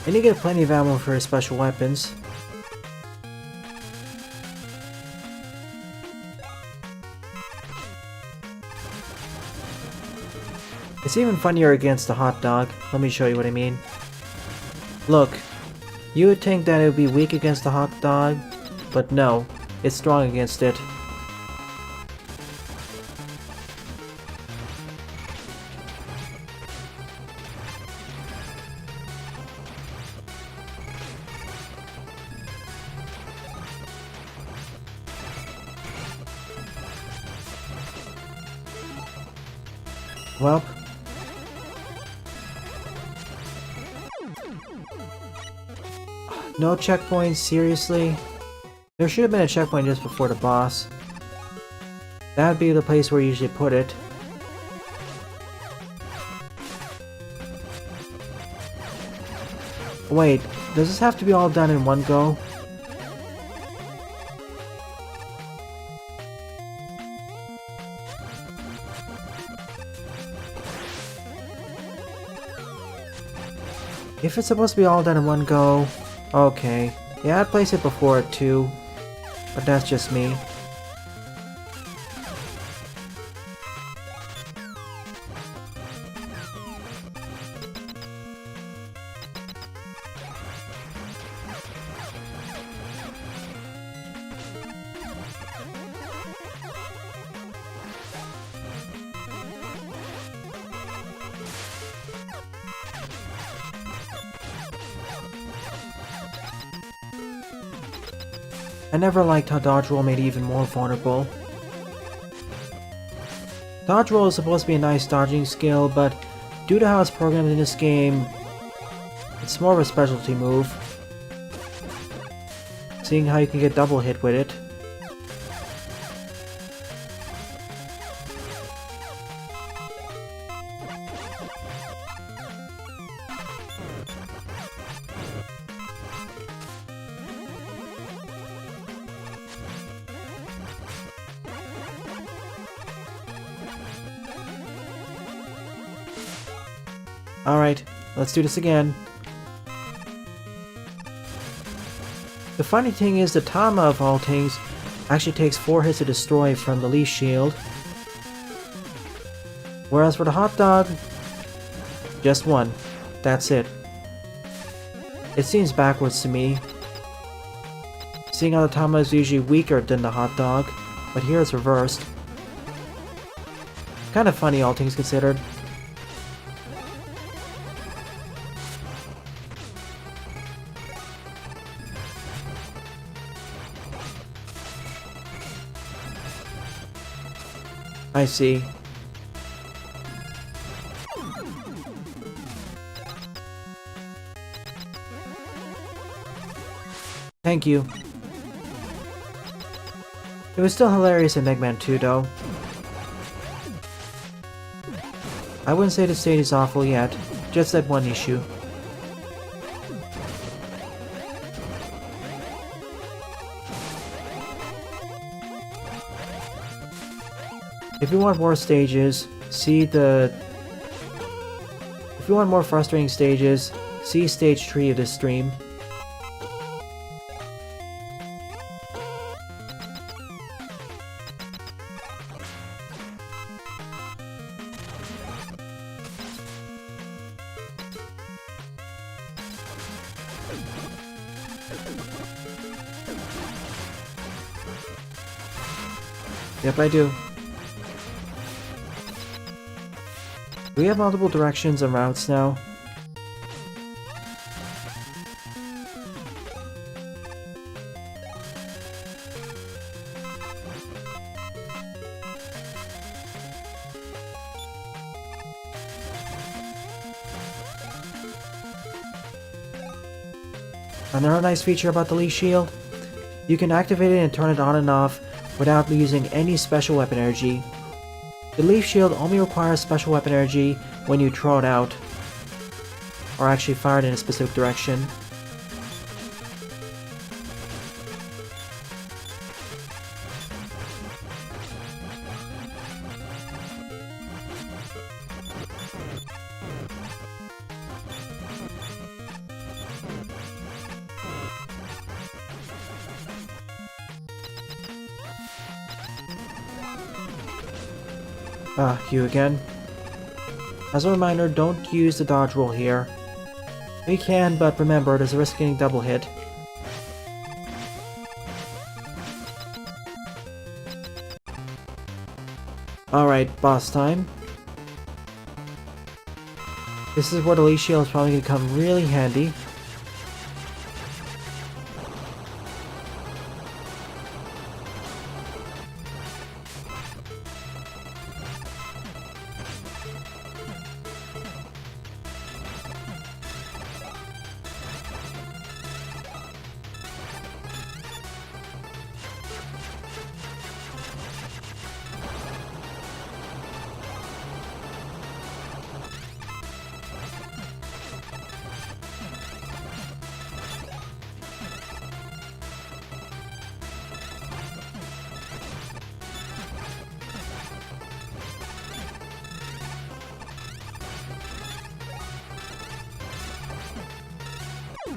Speaker 1: And you get plenty of ammo for his special weapons. It's even funnier against the hot dog. Let me show you what I mean. Look, you would think that it would be weak against the hot dog, but no, it's strong against it. Well, no checkpoints, seriously? There should have been a checkpoint just before the boss. That would be the place where you usually put it. Wait, does this have to be all done in one go? If it's supposed to be all done in one go, okay. Yeah, I'd place it before it too, but that's just me. I never liked how dodge roll made it even more vulnerable. Dodge roll is supposed to be a nice dodging skill, but due to how it's programmed in this game, it's more of a specialty move. Seeing how you can get double hit with it. Alright, let's do this again. The funny thing is the Tama of all things actually takes 4 hits to destroy from the Leaf Shield. Whereas for the Hot Dog, just 1. That's it. It seems backwards to me. Seeing how the Tama is usually weaker than the Hot Dog, but here it's reversed. Kind of funny all things considered. I see. Thank you. It was still hilarious in Mega Man 2 though. I wouldn't say the stage is awful yet, just that one issue. If you want more stages, If you want more frustrating stages, see stage 3 of this stream. Yep, I do. We have multiple directions and routes now. Another nice feature about the Leaf Shield, you can activate it and turn it on and off without using any special weapon energy. The Leaf Shield only requires special weapon energy when you throw it out, or actually fire it in a specific direction. You again. As a reminder, don't use the dodge roll here. We can, but remember, there's a risk of getting double hit. Alright, boss time. This is where the Leaf Shield is probably going to come really handy.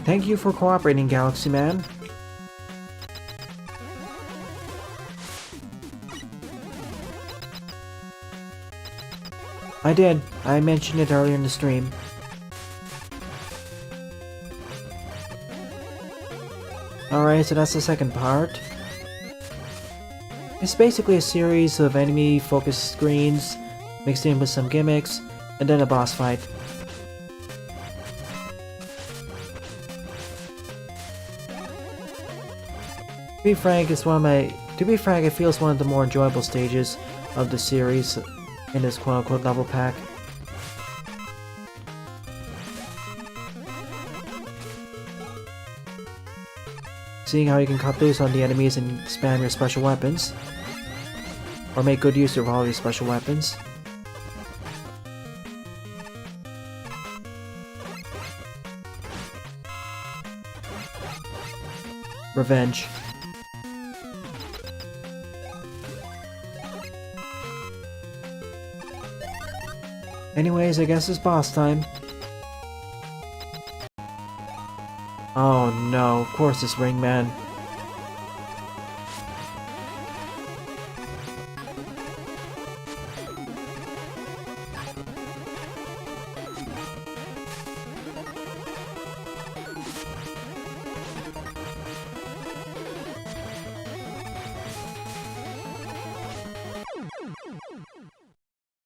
Speaker 1: Thank you for cooperating, Galaxy Man. I did. I mentioned it earlier in the stream. Alright, so that's the second part. It's basically a series of enemy-focused screens, mixed in with some gimmicks, and then a boss fight. To be frank, I feel it's one of the more enjoyable stages of the series. in this quote-unquote level pack. Seeing how you can cut loose on the enemies and spam your special weapons. Or make good use of all your special weapons. Revenge. Anyways, I guess it's boss time. Oh no, of course it's Ring Man.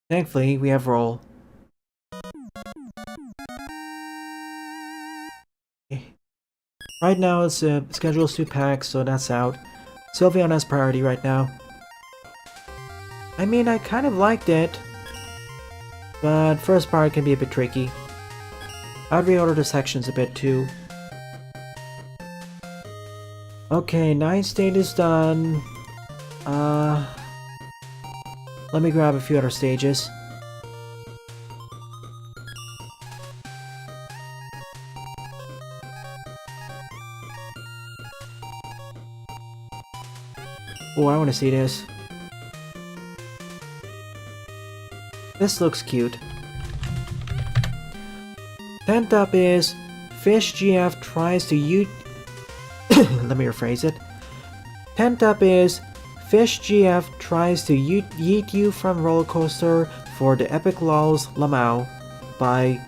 Speaker 1: Thankfully, we have Roll. Right now, it's scheduled 2 packs, so that's out. Sylveon has priority right now. I mean, I kind of liked it, but first part can be a bit tricky. I'd reorder the sections a bit too. Okay, 9th state is done. Let me grab a few other stages. Oh, I want to see this. This looks cute. 10th up is Fish GF tries to Yeet. Let me rephrase it. 10th up is Fish GF tries to yeet you from Rollercoaster for the epic lols Lmao by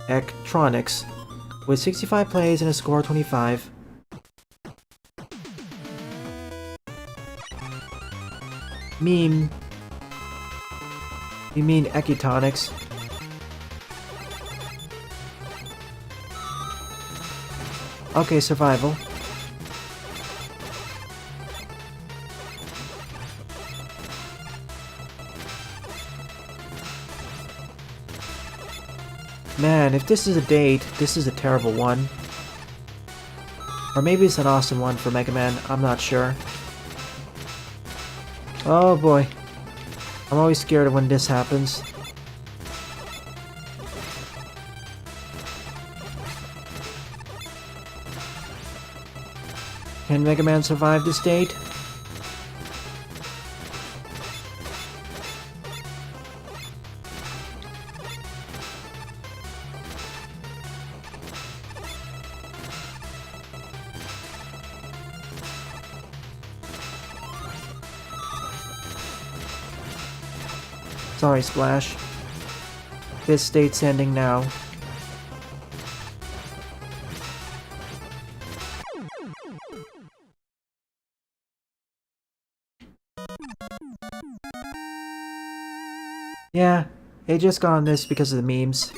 Speaker 1: Eckitronix with 65 plays and a score of 25. Meme. You mean Eckitronix? Okay, survival. Man, if this is a date, this is a terrible one. Or maybe it's an awesome one for Mega Man, I'm not sure. Oh boy. I'm always scared of when this happens. Can Mega Man survive this date? Sorry, Splash. This state's ending now. Yeah, it just got on this because of the memes.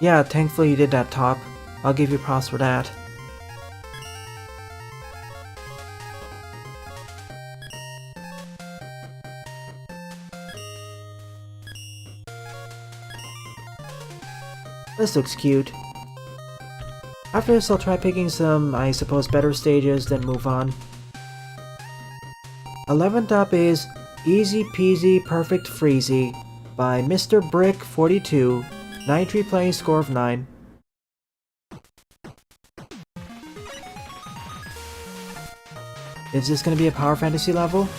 Speaker 1: Yeah, thankfully you did that, Top. I'll give you props for that. This looks cute. After this, I'll try picking some, I suppose, better stages, then move on. 11th up is Easy Peasy Perfect Freezy by Mr. Brick 42, 93 plays, score of 9. Is this going to be a Power Fantasy level?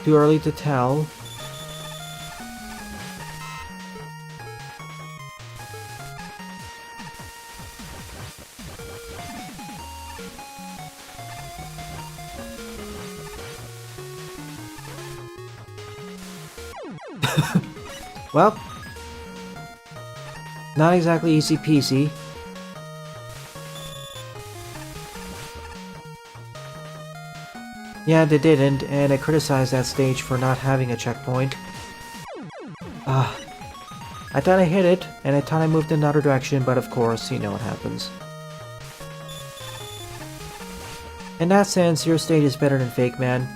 Speaker 1: Too early to tell. Well, not exactly easy peasy. Yeah, they didn't, and I criticized that stage for not having a checkpoint. I thought I hit it, and I thought I moved in another direction, but of course, you know what happens. In that sense, your stage is better than Fake Man.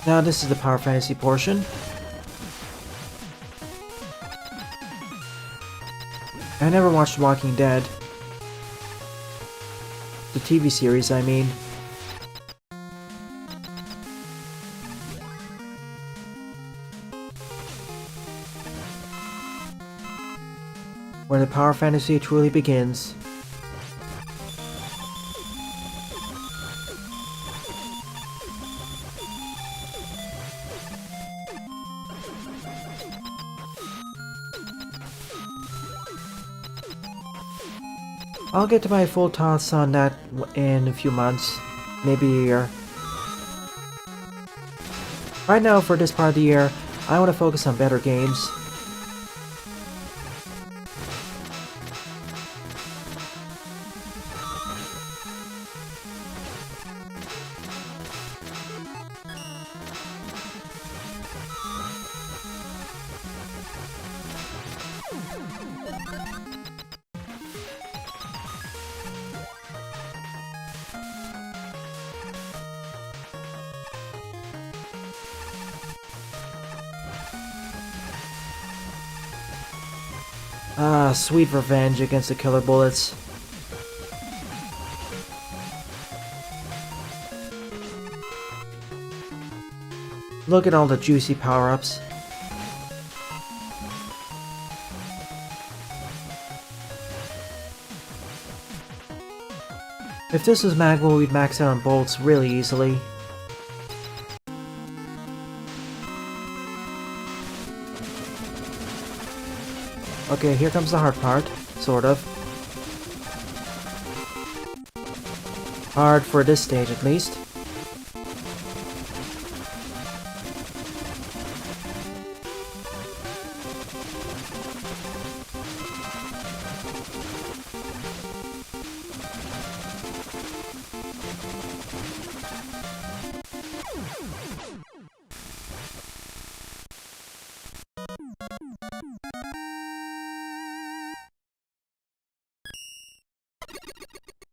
Speaker 1: Now this is the Power Fantasy portion. I never watched Walking Dead. The TV series, I mean. When the Power Fantasy truly begins. I'll get to my full thoughts on that in a few months, maybe a year. Right now, for this part of the year, I want to focus on better games. Ah, sweet revenge against the killer bullets. Look at all the juicy power-ups. If this was Magma, we'd max out on bolts really easily. Okay, here comes the hard part, sort of. Hard for this stage, at least.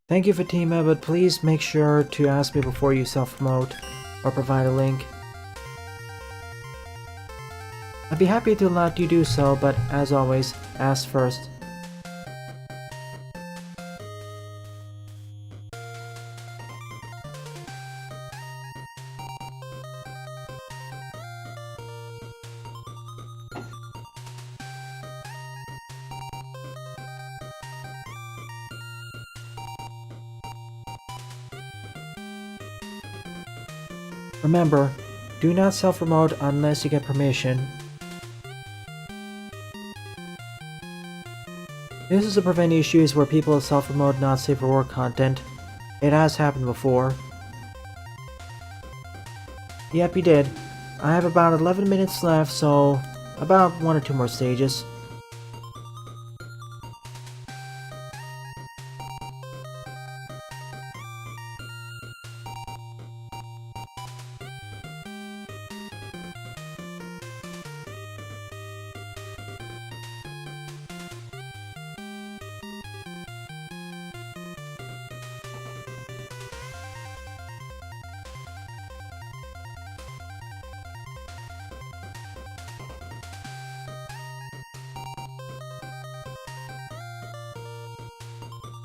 Speaker 1: Thank you, Fatima, but please make sure to ask me before you self-promote or provide a link. I'd be happy to let you do so, but as always, ask first. Remember, do not self-promote unless you get permission. This is to prevent issues where people self-promote not safe for work content. It has happened before. Yep, you did. I have about 11 minutes left, so about 1 or 2 more stages.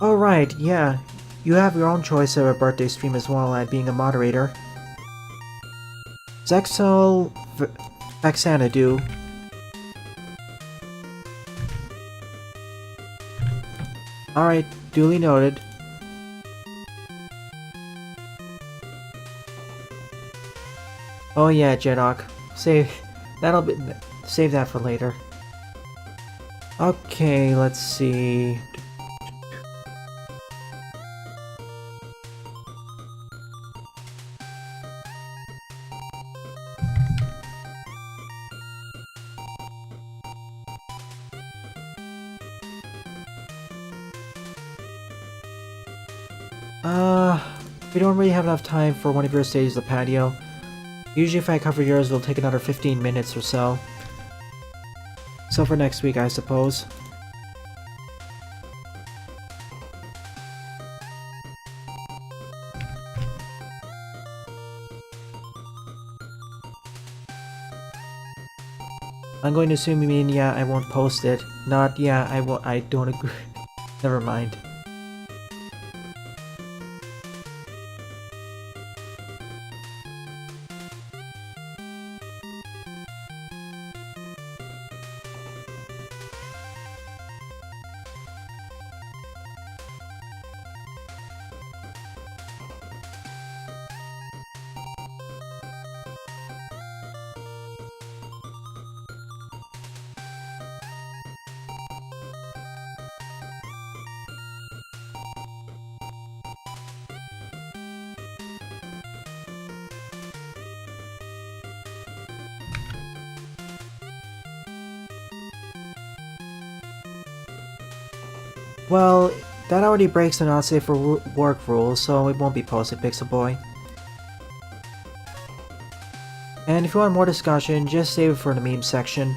Speaker 1: Oh right, yeah. You have your own choice of a birthday stream as well at being a moderator. Zexel Vaxanadu. Alright, duly noted. Oh yeah, Jedok. Save that for later. Okay, let's see. We don't really have enough time for one of your stages, Lipatio. Usually if I cover yours, it'll take another 15 minutes or so. So for next week, I suppose. I'm going to assume you mean, yeah, I won't post it. Not, yeah, I don't agree. Never mind. Well, that already breaks the not safe for work rule, so it won't be posted, Pixel Boy. And if you want more discussion, just save it for the meme section.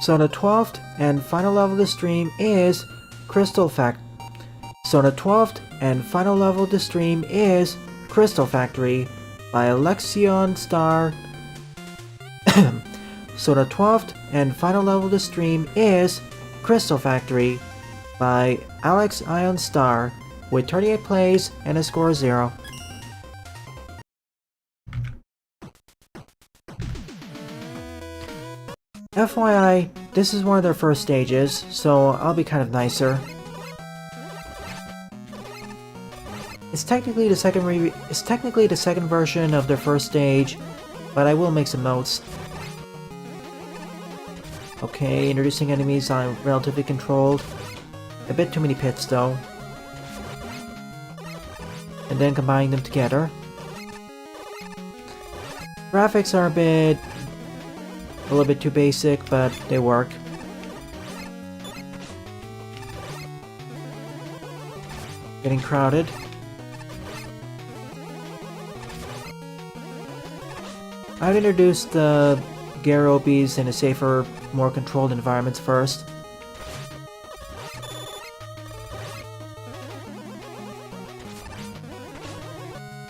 Speaker 1: So the 12th and final level of the stream is Crystal Factory. So the 12th and final level of the stream is Crystal Factory by Alexionstar. So the 12th and final level of the stream is Crystal Factory by Alexionstar with 38 plays and a score of 0. FYI, this is one of their first stages, so I'll be kind of nicer. It's technically the second version of their first stage, but I will make some notes. Okay, introducing enemies I'm relatively controlled. A bit too many pits though. And then combining them together. Graphics are a little bit too basic, but they work. Getting crowded. I've introduced the Garobies in a safer, more controlled environments first.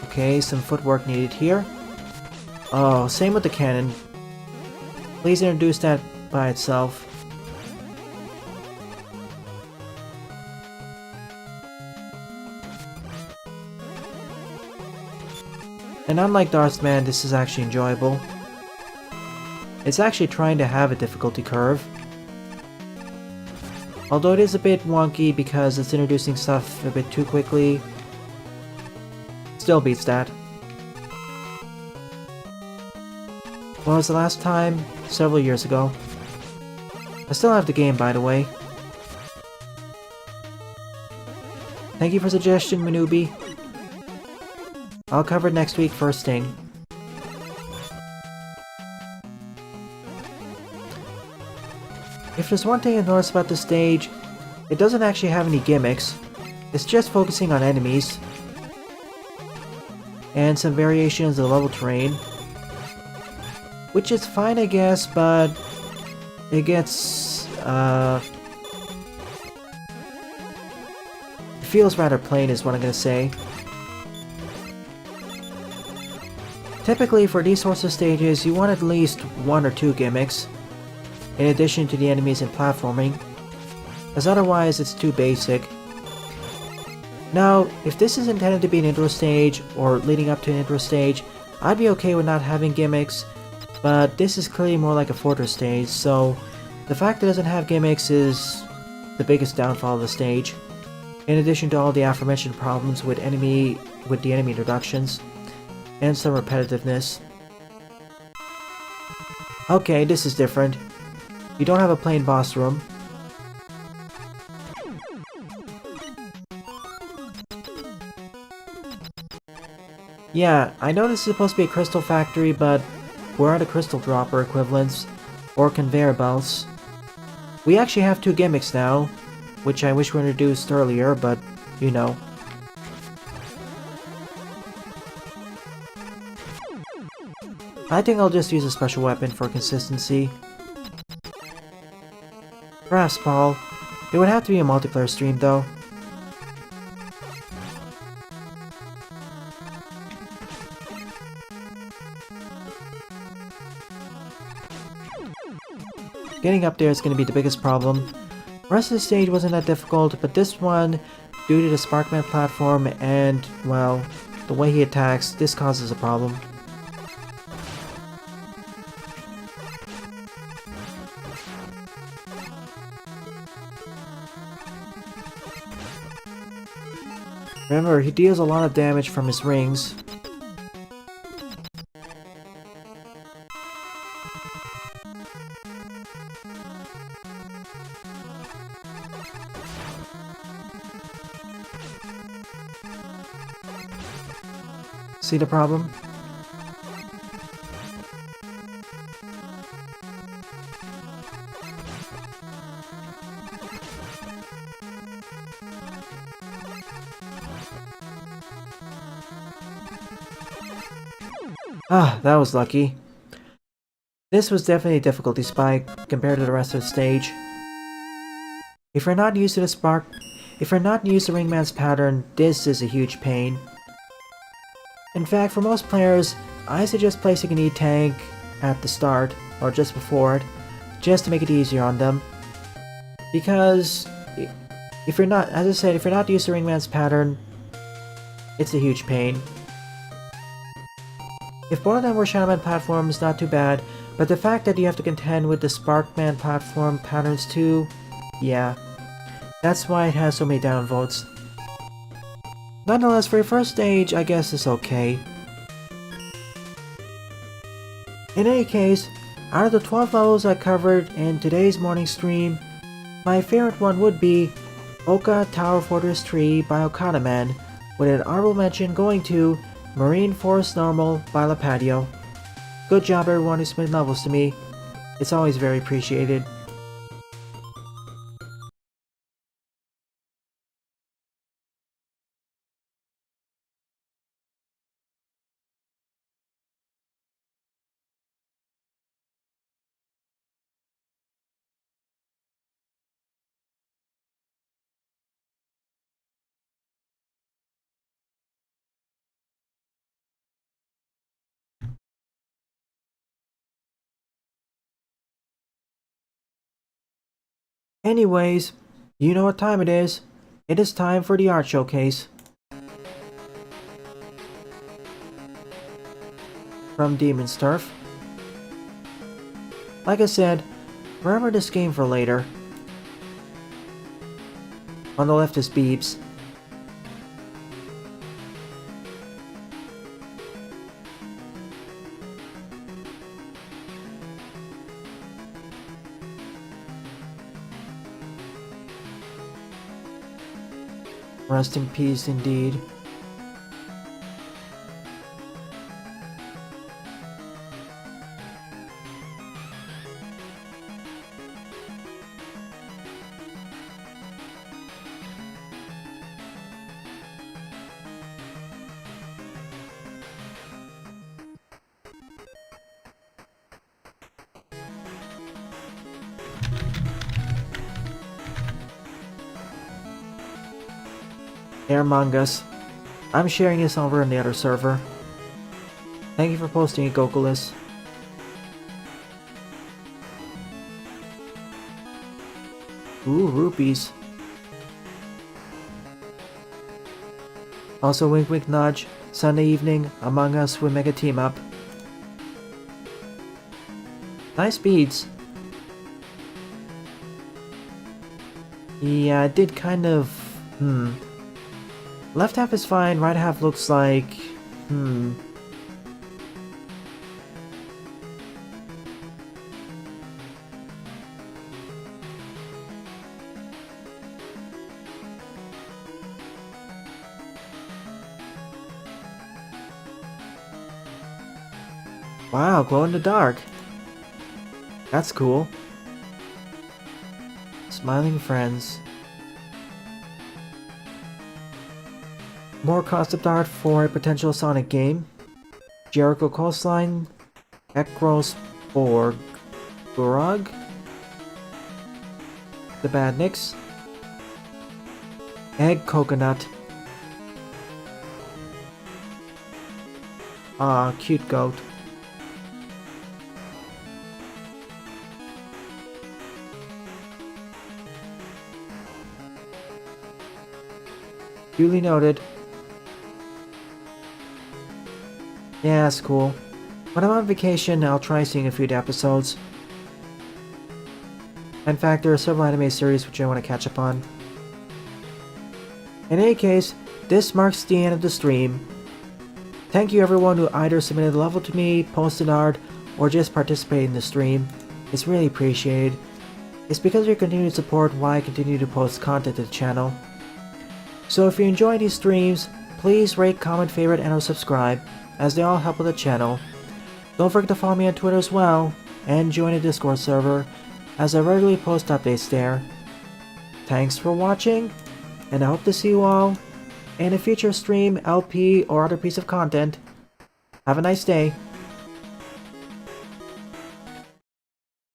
Speaker 1: Okay, some footwork needed here. Oh, same with the cannon. Please introduce that by itself. And unlike Darthman, this is actually enjoyable. It's actually trying to have a difficulty curve. Although it is a bit wonky because it's introducing stuff a bit too quickly, still beats that. When was the last time? Several years ago. I still have the game, by the way. Thank you for suggestion, Manubi. I'll cover it next week first thing. If there's one thing I noticed about this stage, it doesn't actually have any gimmicks. It's just focusing on enemies. And some variations of the level terrain. Which is fine, I guess, but it gets, it feels rather plain is what I'm gonna say. Typically for these sorts of stages, you want at least 1 or 2 gimmicks, in addition to the enemies and platforming, as otherwise it's too basic. Now, if this is intended to be an intro stage, or leading up to an intro stage, I'd be okay with not having gimmicks, but this is clearly more like a fortress stage, so the fact that it doesn't have gimmicks is the biggest downfall of the stage, in addition to all the aforementioned problems with the enemy introductions, and some repetitiveness. Okay, this is different. You don't have a plain boss room. Yeah, I know this is supposed to be a crystal factory, but where are the crystal dropper equivalents? Or conveyor belts? We actually have 2 gimmicks now, which I wish were introduced earlier, but you know. I think I'll just use a special weapon for consistency. Grass Ball. It would have to be a multiplayer stream though. Getting up there is going to be the biggest problem. The rest of the stage wasn't that difficult, but this one, due to the Sparkman platform and, well, the way he attacks, this causes a problem. Remember, he deals a lot of damage from his rings. See the problem? Ah, that was lucky. This was definitely a difficulty spike compared to the rest of the stage. If you're not used to Ringman's pattern, this is a huge pain. In fact, for most players, I suggest placing an E-tank at the start, or just before it, just to make it easier on them. Because, if you're not, as I said, if you're not used to Ringman's pattern, it's a huge pain. If both of them were Shadow Man platforms, not too bad, but the fact that you have to contend with the Sparkman platform patterns too, yeah. That's why it has so many downvotes. Nonetheless, for your first stage, I guess it's okay. In any case, out of the 12 levels I covered in today's morning stream, my favorite one would be Oka Tower Fortress 3 by Okada Man, with an honorable mention going to Marine Forest Normal by Lipatio. Good job everyone who submitted levels to me. It's always very appreciated. Anyways, you know what time it is. It is time for the art showcase. From Demon's Turf. Like I said, remember this game for later. On the left is Beeps. Rest in peace indeed. Hey Among Us, I'm sharing this over on the other server. Thank you for posting it, Gokulis. Ooh, rupees. Also, wink wink nudge, Sunday evening, Among Us with Mega Team Up. Nice beads. Yeah, it did kind of... Left half is fine, right half looks like... Wow, glow in the dark. That's cool. smiling friends. More concept art for a potential Sonic game. Jericho Coastline, Eckitronix, Burag, the Badniks, Egg Coconut, cute goat. Duly noted. Yeah, that's cool. When I'm on vacation, I'll try seeing a few episodes. In fact, there are several anime series which I want to catch up on. In any case, this marks the end of the stream. Thank you everyone who either submitted a level to me, posted art, or just participated in the stream. It's really appreciated. It's because of your continued support why I continue to post content to the channel. So if you enjoy these streams, please rate, comment, favorite, and or subscribe, as they all help with the channel. Don't forget to follow me on Twitter as well, and join the Discord server, as I regularly post updates there. Thanks for watching, and I hope to see you all in a future stream, LP, or other piece of content. Have a nice day.